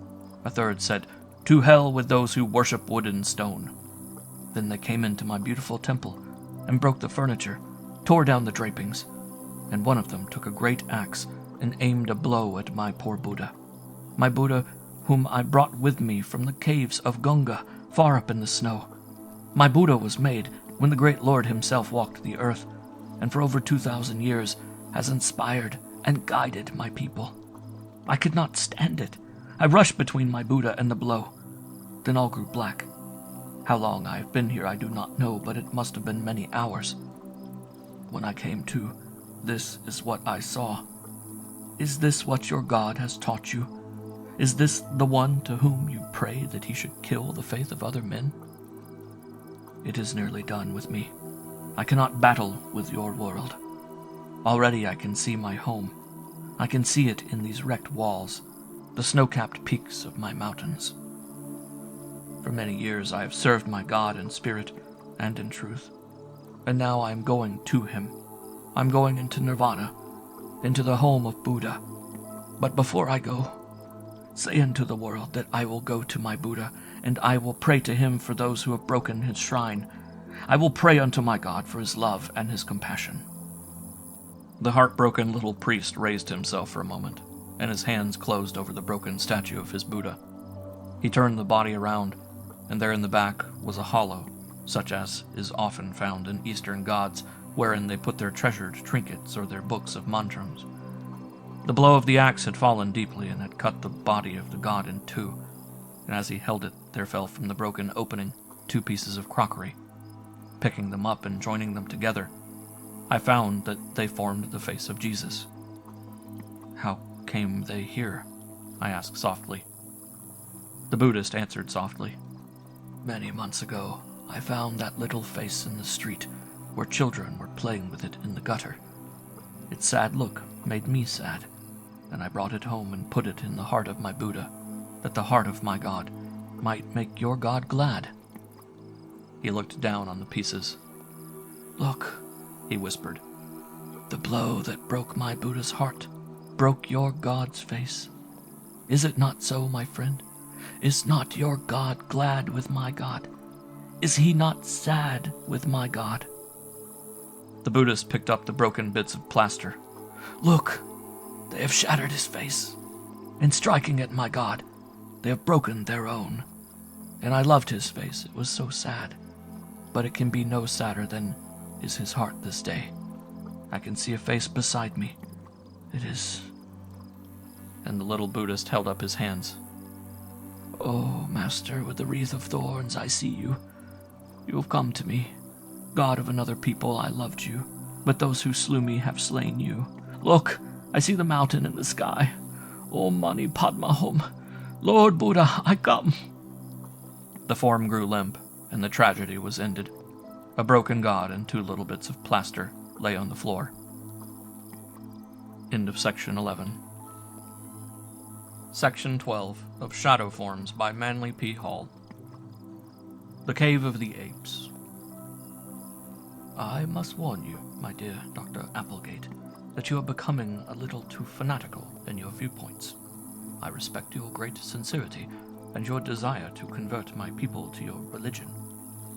A third said, "To hell with those who worship wood and stone." Then they came into my beautiful temple, and broke the furniture, tore down the drapings, and one of them took a great axe and aimed a blow at my poor Buddha. My Buddha, whom I brought with me from the caves of Gunga, far up in the snow. My Buddha was made when the great Lord himself walked the earth, and for over 2,000 years has inspired and guided my people. I could not stand it. I rushed between my Buddha and the blow. Then all grew black. How long I have been here I do not know, but it must have been many hours. When I came to, this is what I saw. Is this what your God has taught you? Is this the one to whom you pray that he should kill the faith of other men? It is nearly done with me. I cannot battle with your world. Already I can see my home. I can see it in these wrecked walls, the snow-capped peaks of my mountains. For many years I have served my God in spirit and in truth, and now I am going to him. I'm going into Nirvana, into the home of Buddha. But before I go, say unto the world that I will go to my Buddha, and I will pray to him for those who have broken his shrine. I will pray unto my God for his love and his compassion. The heartbroken little priest raised himself for a moment, and his hands closed over the broken statue of his Buddha. He turned the body around, and there in the back was a hollow, such as is often found in Eastern gods, wherein they put their treasured trinkets or their books of mantrams. The blow of the axe had fallen deeply and had cut the body of the god in two, and as he held it, there fell from the broken opening 2 pieces of crockery. Picking them up and joining them together, I found that they formed the face of Jesus. "How came they here?" I asked softly. The Buddhist answered softly, "Many months ago, I found that little face in the street where children were playing with it in the gutter. Its sad look made me sad, and I brought it home and put it in the heart of my Buddha, that the heart of my God might make your God glad." He looked down on the pieces. "Look," he whispered, "the blow that broke my Buddha's heart broke your God's face. Is it not so, my friend? Is not your God glad with my God? Is he not sad with my God?" The Buddhist picked up the broken bits of plaster. "Look, they have shattered his face. In striking at my God, they have broken their own. And I loved his face, it was so sad. But it can be no sadder than is his heart this day. I can see a face beside me. It is..." And the little Buddhist held up his hands. "Oh, Master, with the wreath of thorns, I see you. You have come to me. God of another people, I loved you, but those who slew me have slain you. Look, I see the mountain in the sky. Om Mani Padma Hum. Lord Buddha, I come." The form grew limp, and the tragedy was ended. A broken god and 2 little bits of plaster lay on the floor. End of Section 11. Section 12 of Shadow Forms by ManlyPHall. The Cave of the Apes. I must warn you, my dear Dr. Applegate, that you are becoming a little too fanatical in your viewpoints. I respect your great sincerity and your desire to convert my people to your religion,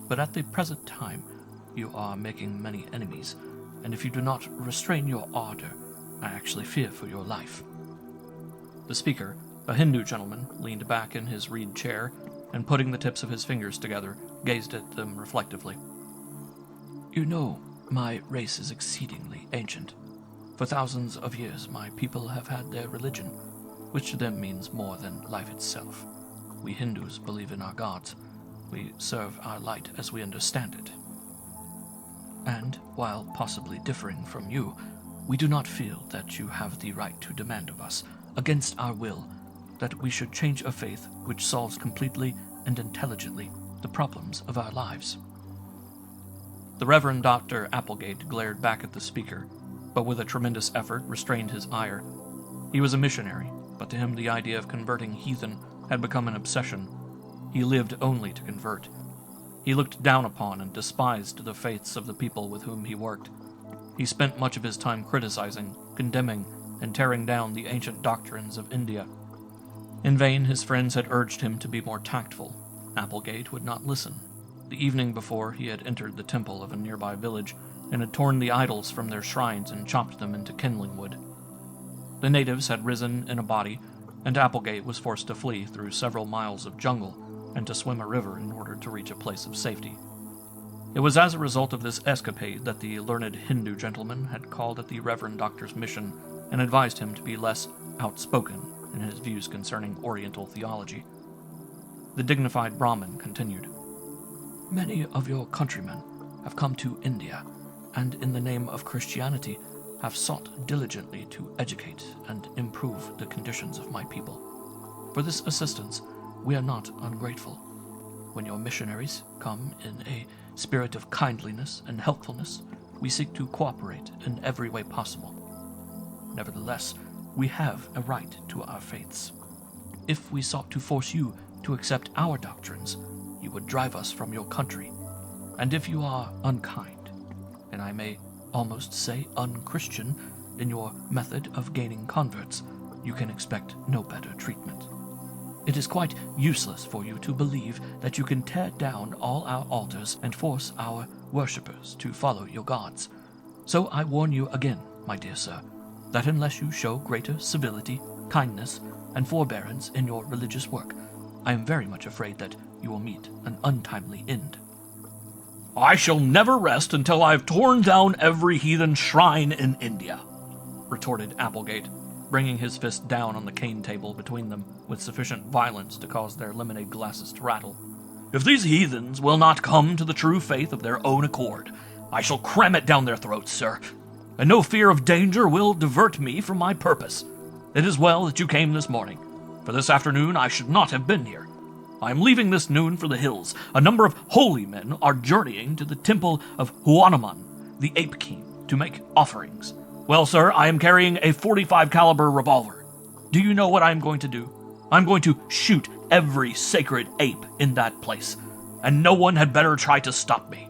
but at the present time you are making many enemies, and if you do not restrain your ardor, I actually fear for your life. The speaker, a Hindu gentleman, leaned back in his reed chair, and putting the tips of his fingers together, gazed at them reflectively. You know, my race is exceedingly ancient. For thousands of years my people have had their religion, which to them means more than life itself. We Hindus believe in our gods. We serve our light as we understand it. And, while possibly differing from you, we do not feel that you have the right to demand of us, against our will, that we should change a faith which solves completely and intelligently the problems of our lives." The Reverend Dr. Applegate glared back at the speaker, but with a tremendous effort restrained his ire. He was a missionary, but to him the idea of converting heathen had become an obsession. He lived only to convert. He looked down upon and despised the faiths of the people with whom he worked. He spent much of his time criticizing, condemning, and tearing down the ancient doctrines of India. In vain his friends had urged him to be more tactful. Applegate would not listen. The evening before, he had entered the temple of a nearby village and had torn the idols from their shrines and chopped them into kindling wood. The natives had risen in a body, and Applegate was forced to flee through several miles of jungle and to swim a river in order to reach a place of safety. It was as a result of this escapade that the learned Hindu gentleman had called at the Reverend Doctor's mission and advised him to be less outspoken in his views concerning Oriental theology. The dignified Brahmin continued, "Many of your countrymen have come to India, and in the name of Christianity have sought diligently to educate and improve the conditions of my people. For this assistance, we are not ungrateful. When your missionaries come in a spirit of kindliness and helpfulness, we seek to cooperate in every way possible. Nevertheless, we have a right to our faiths. If we sought to force you to accept our doctrines, you would drive us from your country. And if you are unkind, and I may almost say unchristian, in your method of gaining converts, you can expect no better treatment. It is quite useless for you to believe that you can tear down all our altars and force our worshippers to follow your gods. So I warn you again, my dear sir, that unless you show greater civility, kindness, and forbearance in your religious work, I am very much afraid that you will meet an untimely end." "I shall never rest until I've torn down every heathen shrine in India," retorted Applegate, bringing his fist down on the cane table between them with sufficient violence to cause their lemonade glasses to rattle. "If these heathens will not come to the true faith of their own accord, I shall cram it down their throats, sir, and no fear of danger will divert me from my purpose. It is well that you came this morning, for this afternoon I should not have been here. I am leaving this noon for the hills. A number of holy men are journeying to the temple of Hanuman, the Ape King, to make offerings. Well, sir, I am carrying a .45 caliber revolver. Do you know what I am going to do? I'm going to shoot every sacred ape in that place, and no one had better try to stop me."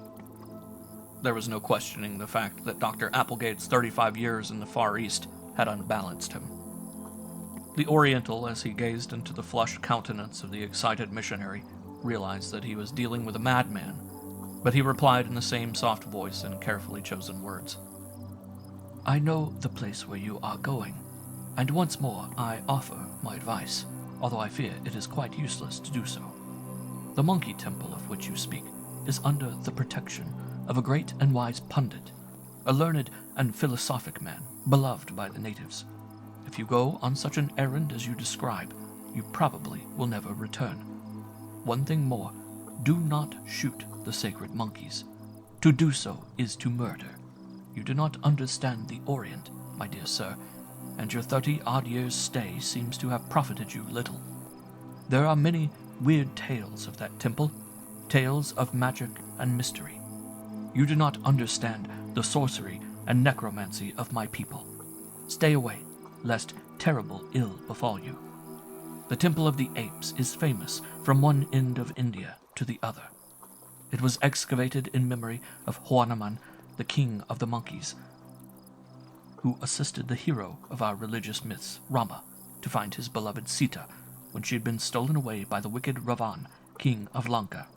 There was no questioning the fact that Dr. Applegate's 35 years in the Far East had unbalanced him. The Oriental, as he gazed into the flushed countenance of the excited missionary, realized that he was dealing with a madman, but he replied in the same soft voice and carefully chosen words. "I know the place where you are going, and once more I offer my advice, although I fear it is quite useless to do so. The monkey temple of which you speak is under the protection of a great and wise pundit, a learned and philosophic man, beloved by the natives. If you go on such an errand as you describe, you probably will never return. One thing more, do not shoot the sacred monkeys. To do so is to murder. You do not understand the Orient, my dear sir, and your 30-odd years' stay seems to have profited you little. There are many weird tales of that temple, tales of magic and mystery. You do not understand the sorcery and necromancy of my people. Stay away, lest terrible ill befall you. The Temple of the Apes is famous from one end of India to the other. It was excavated in memory of Hanuman, the king of the monkeys, who assisted the hero of our religious myths, Rama, to find his beloved Sita when she had been stolen away by the wicked Ravan, king of Lanka."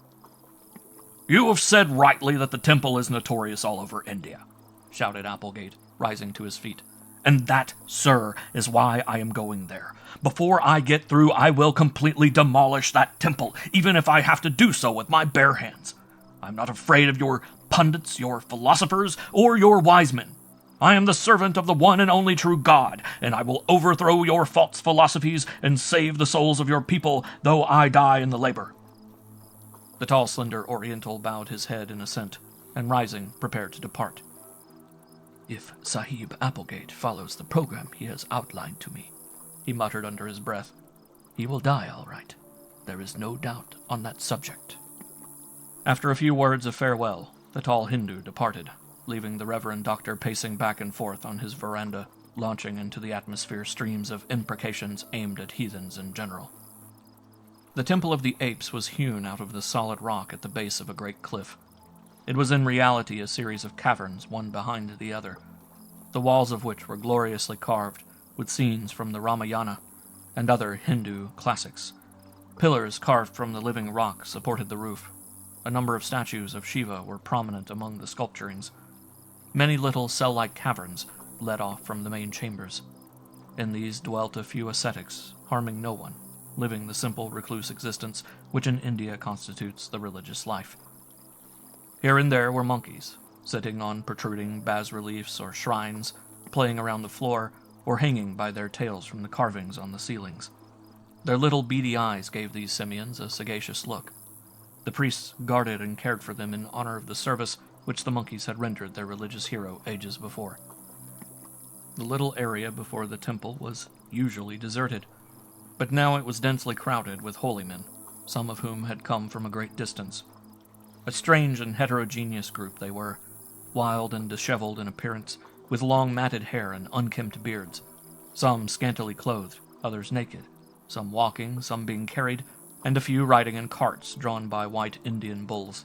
"You have said rightly that the temple is notorious all over India," shouted Applegate, rising to his feet. "And that, sir, is why I am going there. Before I get through, I will completely demolish that temple, even if I have to do so with my bare hands. I'm not afraid of your pundits, your philosophers, or your wise men. I am the servant of the one and only true God, and I will overthrow your false philosophies and save the souls of your people, though I die in the labor." The tall, slender Oriental bowed his head in assent, and rising, prepared to depart. "If Sahib Applegate follows the program he has outlined to me," he muttered under his breath, "he will die all right. There is no doubt on that subject." After a few words of farewell, the tall Hindu departed, leaving the Reverend Doctor pacing back and forth on his veranda, launching into the atmosphere streams of imprecations aimed at heathens in general. The Temple of the Apes was hewn out of the solid rock at the base of a great cliff. It was in reality a series of caverns, one behind the other, the walls of which were gloriously carved with scenes from the Ramayana and other Hindu classics. Pillars carved from the living rock supported the roof. A number of statues of Shiva were prominent among the sculpturings. Many little cell-like caverns led off from the main chambers. In these dwelt a few ascetics, harming no one, living the simple recluse existence which in India constitutes the religious life. Here and there were monkeys, sitting on protruding bas-reliefs or shrines, playing around the floor, or hanging by their tails from the carvings on the ceilings. Their little beady eyes gave these simians a sagacious look. The priests guarded and cared for them in honor of the service which the monkeys had rendered their religious hero ages before. The little area before the temple was usually deserted, but now it was densely crowded with holy men, some of whom had come from a great distance. A strange and heterogeneous group they were, wild and disheveled in appearance, with long matted hair and unkempt beards, some scantily clothed, others naked, some walking, some being carried, and a few riding in carts drawn by white Indian bulls.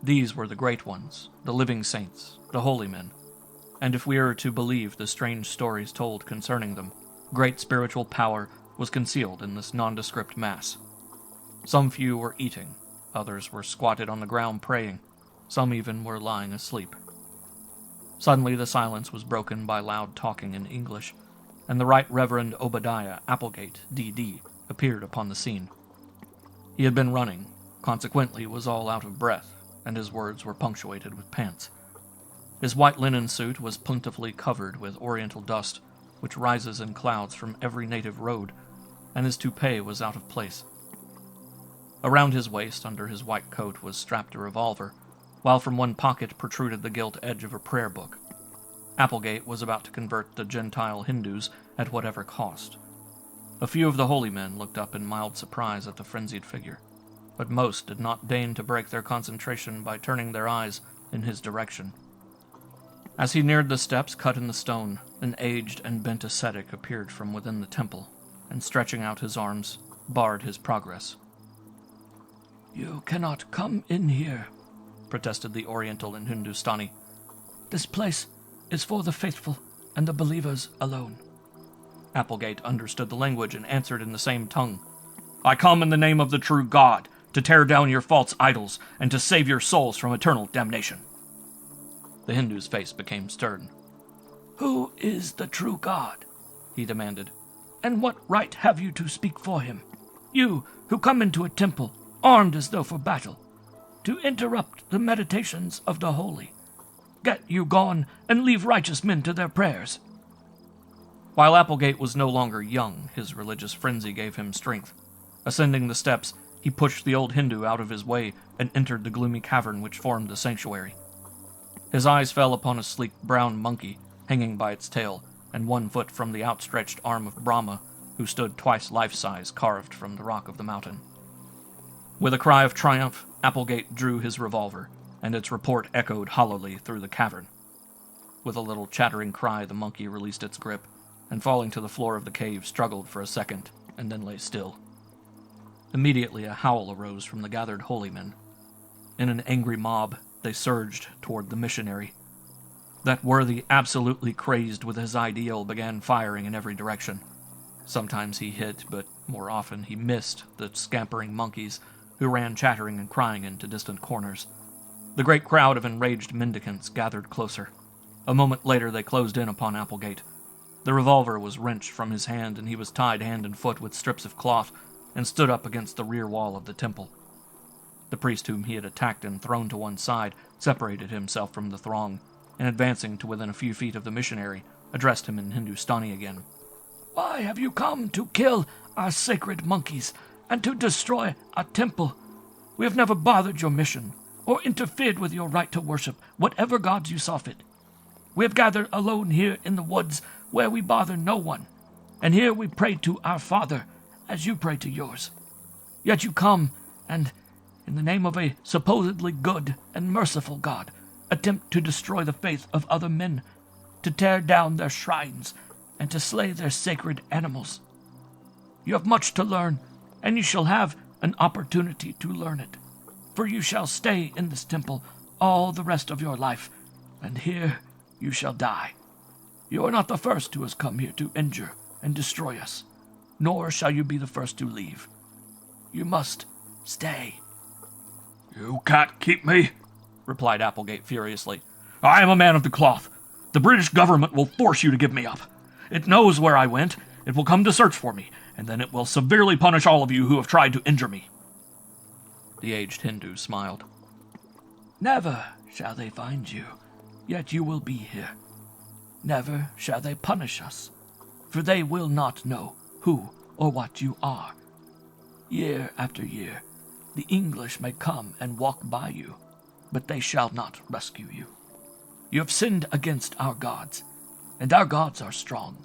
These were the great ones, the living saints, the holy men, and if we are to believe the strange stories told concerning them, great spiritual power was concealed in this nondescript mass. Some few were eating, others were squatted on the ground praying, some even were lying asleep. Suddenly the silence was broken by loud talking in English, and the Right Reverend Obadiah Applegate, D.D., appeared upon the scene. He had been running, consequently was all out of breath, and his words were punctuated with pants. His white linen suit was plentifully covered with oriental dust, which rises in clouds from every native road, and his toupee was out of place. Around his waist, under his white coat, was strapped a revolver, while from one pocket protruded the gilt edge of a prayer book. Applegate was about to convert the Gentile Hindus at whatever cost. A few of the holy men looked up in mild surprise at the frenzied figure, but most did not deign to break their concentration by turning their eyes in his direction. As he neared the steps cut in the stone, an aged and bent ascetic appeared from within the temple, and stretching out his arms, barred his progress. "You cannot come in here," protested the Oriental in Hindustani. "This place is for the faithful and the believers alone." Applegate understood the language and answered in the same tongue. "I come in the name of the true God, to tear down your false idols and to save your souls from eternal damnation." The Hindu's face became stern. "Who is the true God?" he demanded. "And what right have you to speak for him? You, who come into a temple, armed as though for battle, to interrupt the meditations of the holy. Get you gone, and leave righteous men to their prayers." While Applegate was no longer young, his religious frenzy gave him strength. Ascending the steps, he pushed the old Hindu out of his way and entered the gloomy cavern which formed the sanctuary. His eyes fell upon a sleek brown monkey, hanging by its tail, and 1 foot from the outstretched arm of Brahma, who stood twice life-size carved from the rock of the mountain. With a cry of triumph, Applegate drew his revolver, and its report echoed hollowly through the cavern. With a little chattering cry, the monkey released its grip, and falling to the floor of the cave, struggled for a second, and then lay still. Immediately a howl arose from the gathered holy men. In an angry mob, they surged toward the missionary. That worthy, absolutely crazed with his ideal, began firing in every direction. Sometimes he hit, but more often he missed the scampering monkeys, who ran chattering and crying into distant corners. The great crowd of enraged mendicants gathered closer. A moment later they closed in upon Applegate. The revolver was wrenched from his hand, and he was tied hand and foot with strips of cloth, and stood up against the rear wall of the temple. The priest whom he had attacked and thrown to one side separated himself from the throng, and advancing to within a few feet of the missionary, addressed him in Hindustani again. Why have you come to kill our sacred monkeys and to destroy our temple? We have never bothered your mission or interfered with your right to worship whatever gods you saw fit. We have gathered alone here in the woods where we bother no one, and here we pray to our Father as you pray to yours. Yet you come and, in the name of a supposedly good and merciful God, attempt to destroy the faith of other men, to tear down their shrines, and to slay their sacred animals. You have much to learn, and you shall have an opportunity to learn it, for you shall stay in this temple all the rest of your life, and here you shall die. You are not the first who has come here to injure and destroy us, nor shall you be the first to leave. You must stay. You can't keep me, replied Applegate furiously. I am a man of the cloth. The British government will force you to give me up. It knows where I went. It will come to search for me, and then it will severely punish all of you who have tried to injure me. The aged Hindu smiled. Never shall they find you, yet you will be here. Never shall they punish us, for they will not know who or what you are. Year after year, the English may come and walk by you, but they shall not rescue you. You have sinned against our gods, and our gods are strong.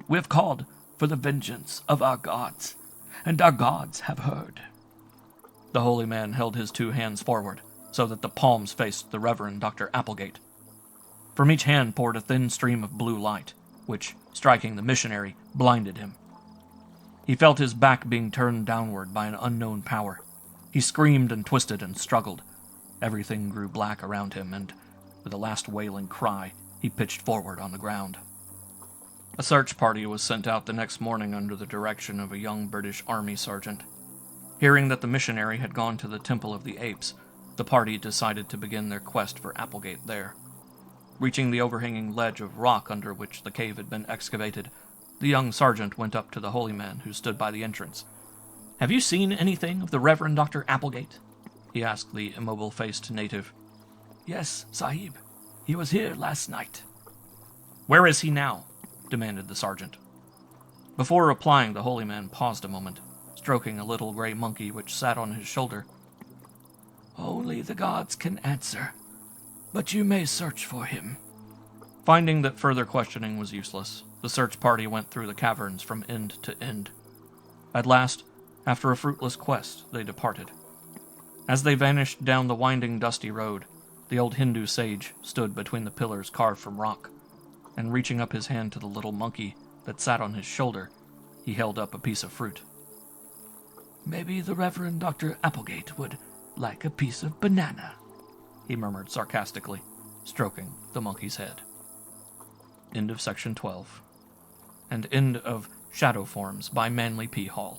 We have called for the vengeance of our gods, and our gods have heard. The holy man held his two hands forward, so that the palms faced the Reverend Dr. Applegate. From each hand poured a thin stream of blue light, which, striking the missionary, blinded him. He felt his back being turned downward by an unknown power. He screamed and twisted and struggled. Everything grew black around him, and, with a last wailing cry, he pitched forward on the ground. A search party was sent out the next morning under the direction of a young British Army sergeant. Hearing that the missionary had gone to the Temple of the Apes, the party decided to begin their quest for Applegate there. Reaching the overhanging ledge of rock under which the cave had been excavated, the young sergeant went up to the holy man who stood by the entrance. "Have you seen anything of the Reverend Dr. Applegate?" he asked the immobile-faced native. "Yes, Sahib. He was here last night." "Where is he now?" demanded the sergeant. Before replying, the holy man paused a moment, stroking a little gray monkey which sat on his shoulder. "Only the gods can answer, but you may search for him." Finding that further questioning was useless, the search party went through the caverns from end to end. At last, after a fruitless quest, they departed. As they vanished down the winding, dusty road, the old Hindu sage stood between the pillars carved from rock, and reaching up his hand to the little monkey that sat on his shoulder, he held up a piece of fruit. "Maybe the Reverend Dr. Applegate would like a piece of banana," he murmured sarcastically, stroking the monkey's head. End of section 12. And end of Shadow Forms by ManlyPHall.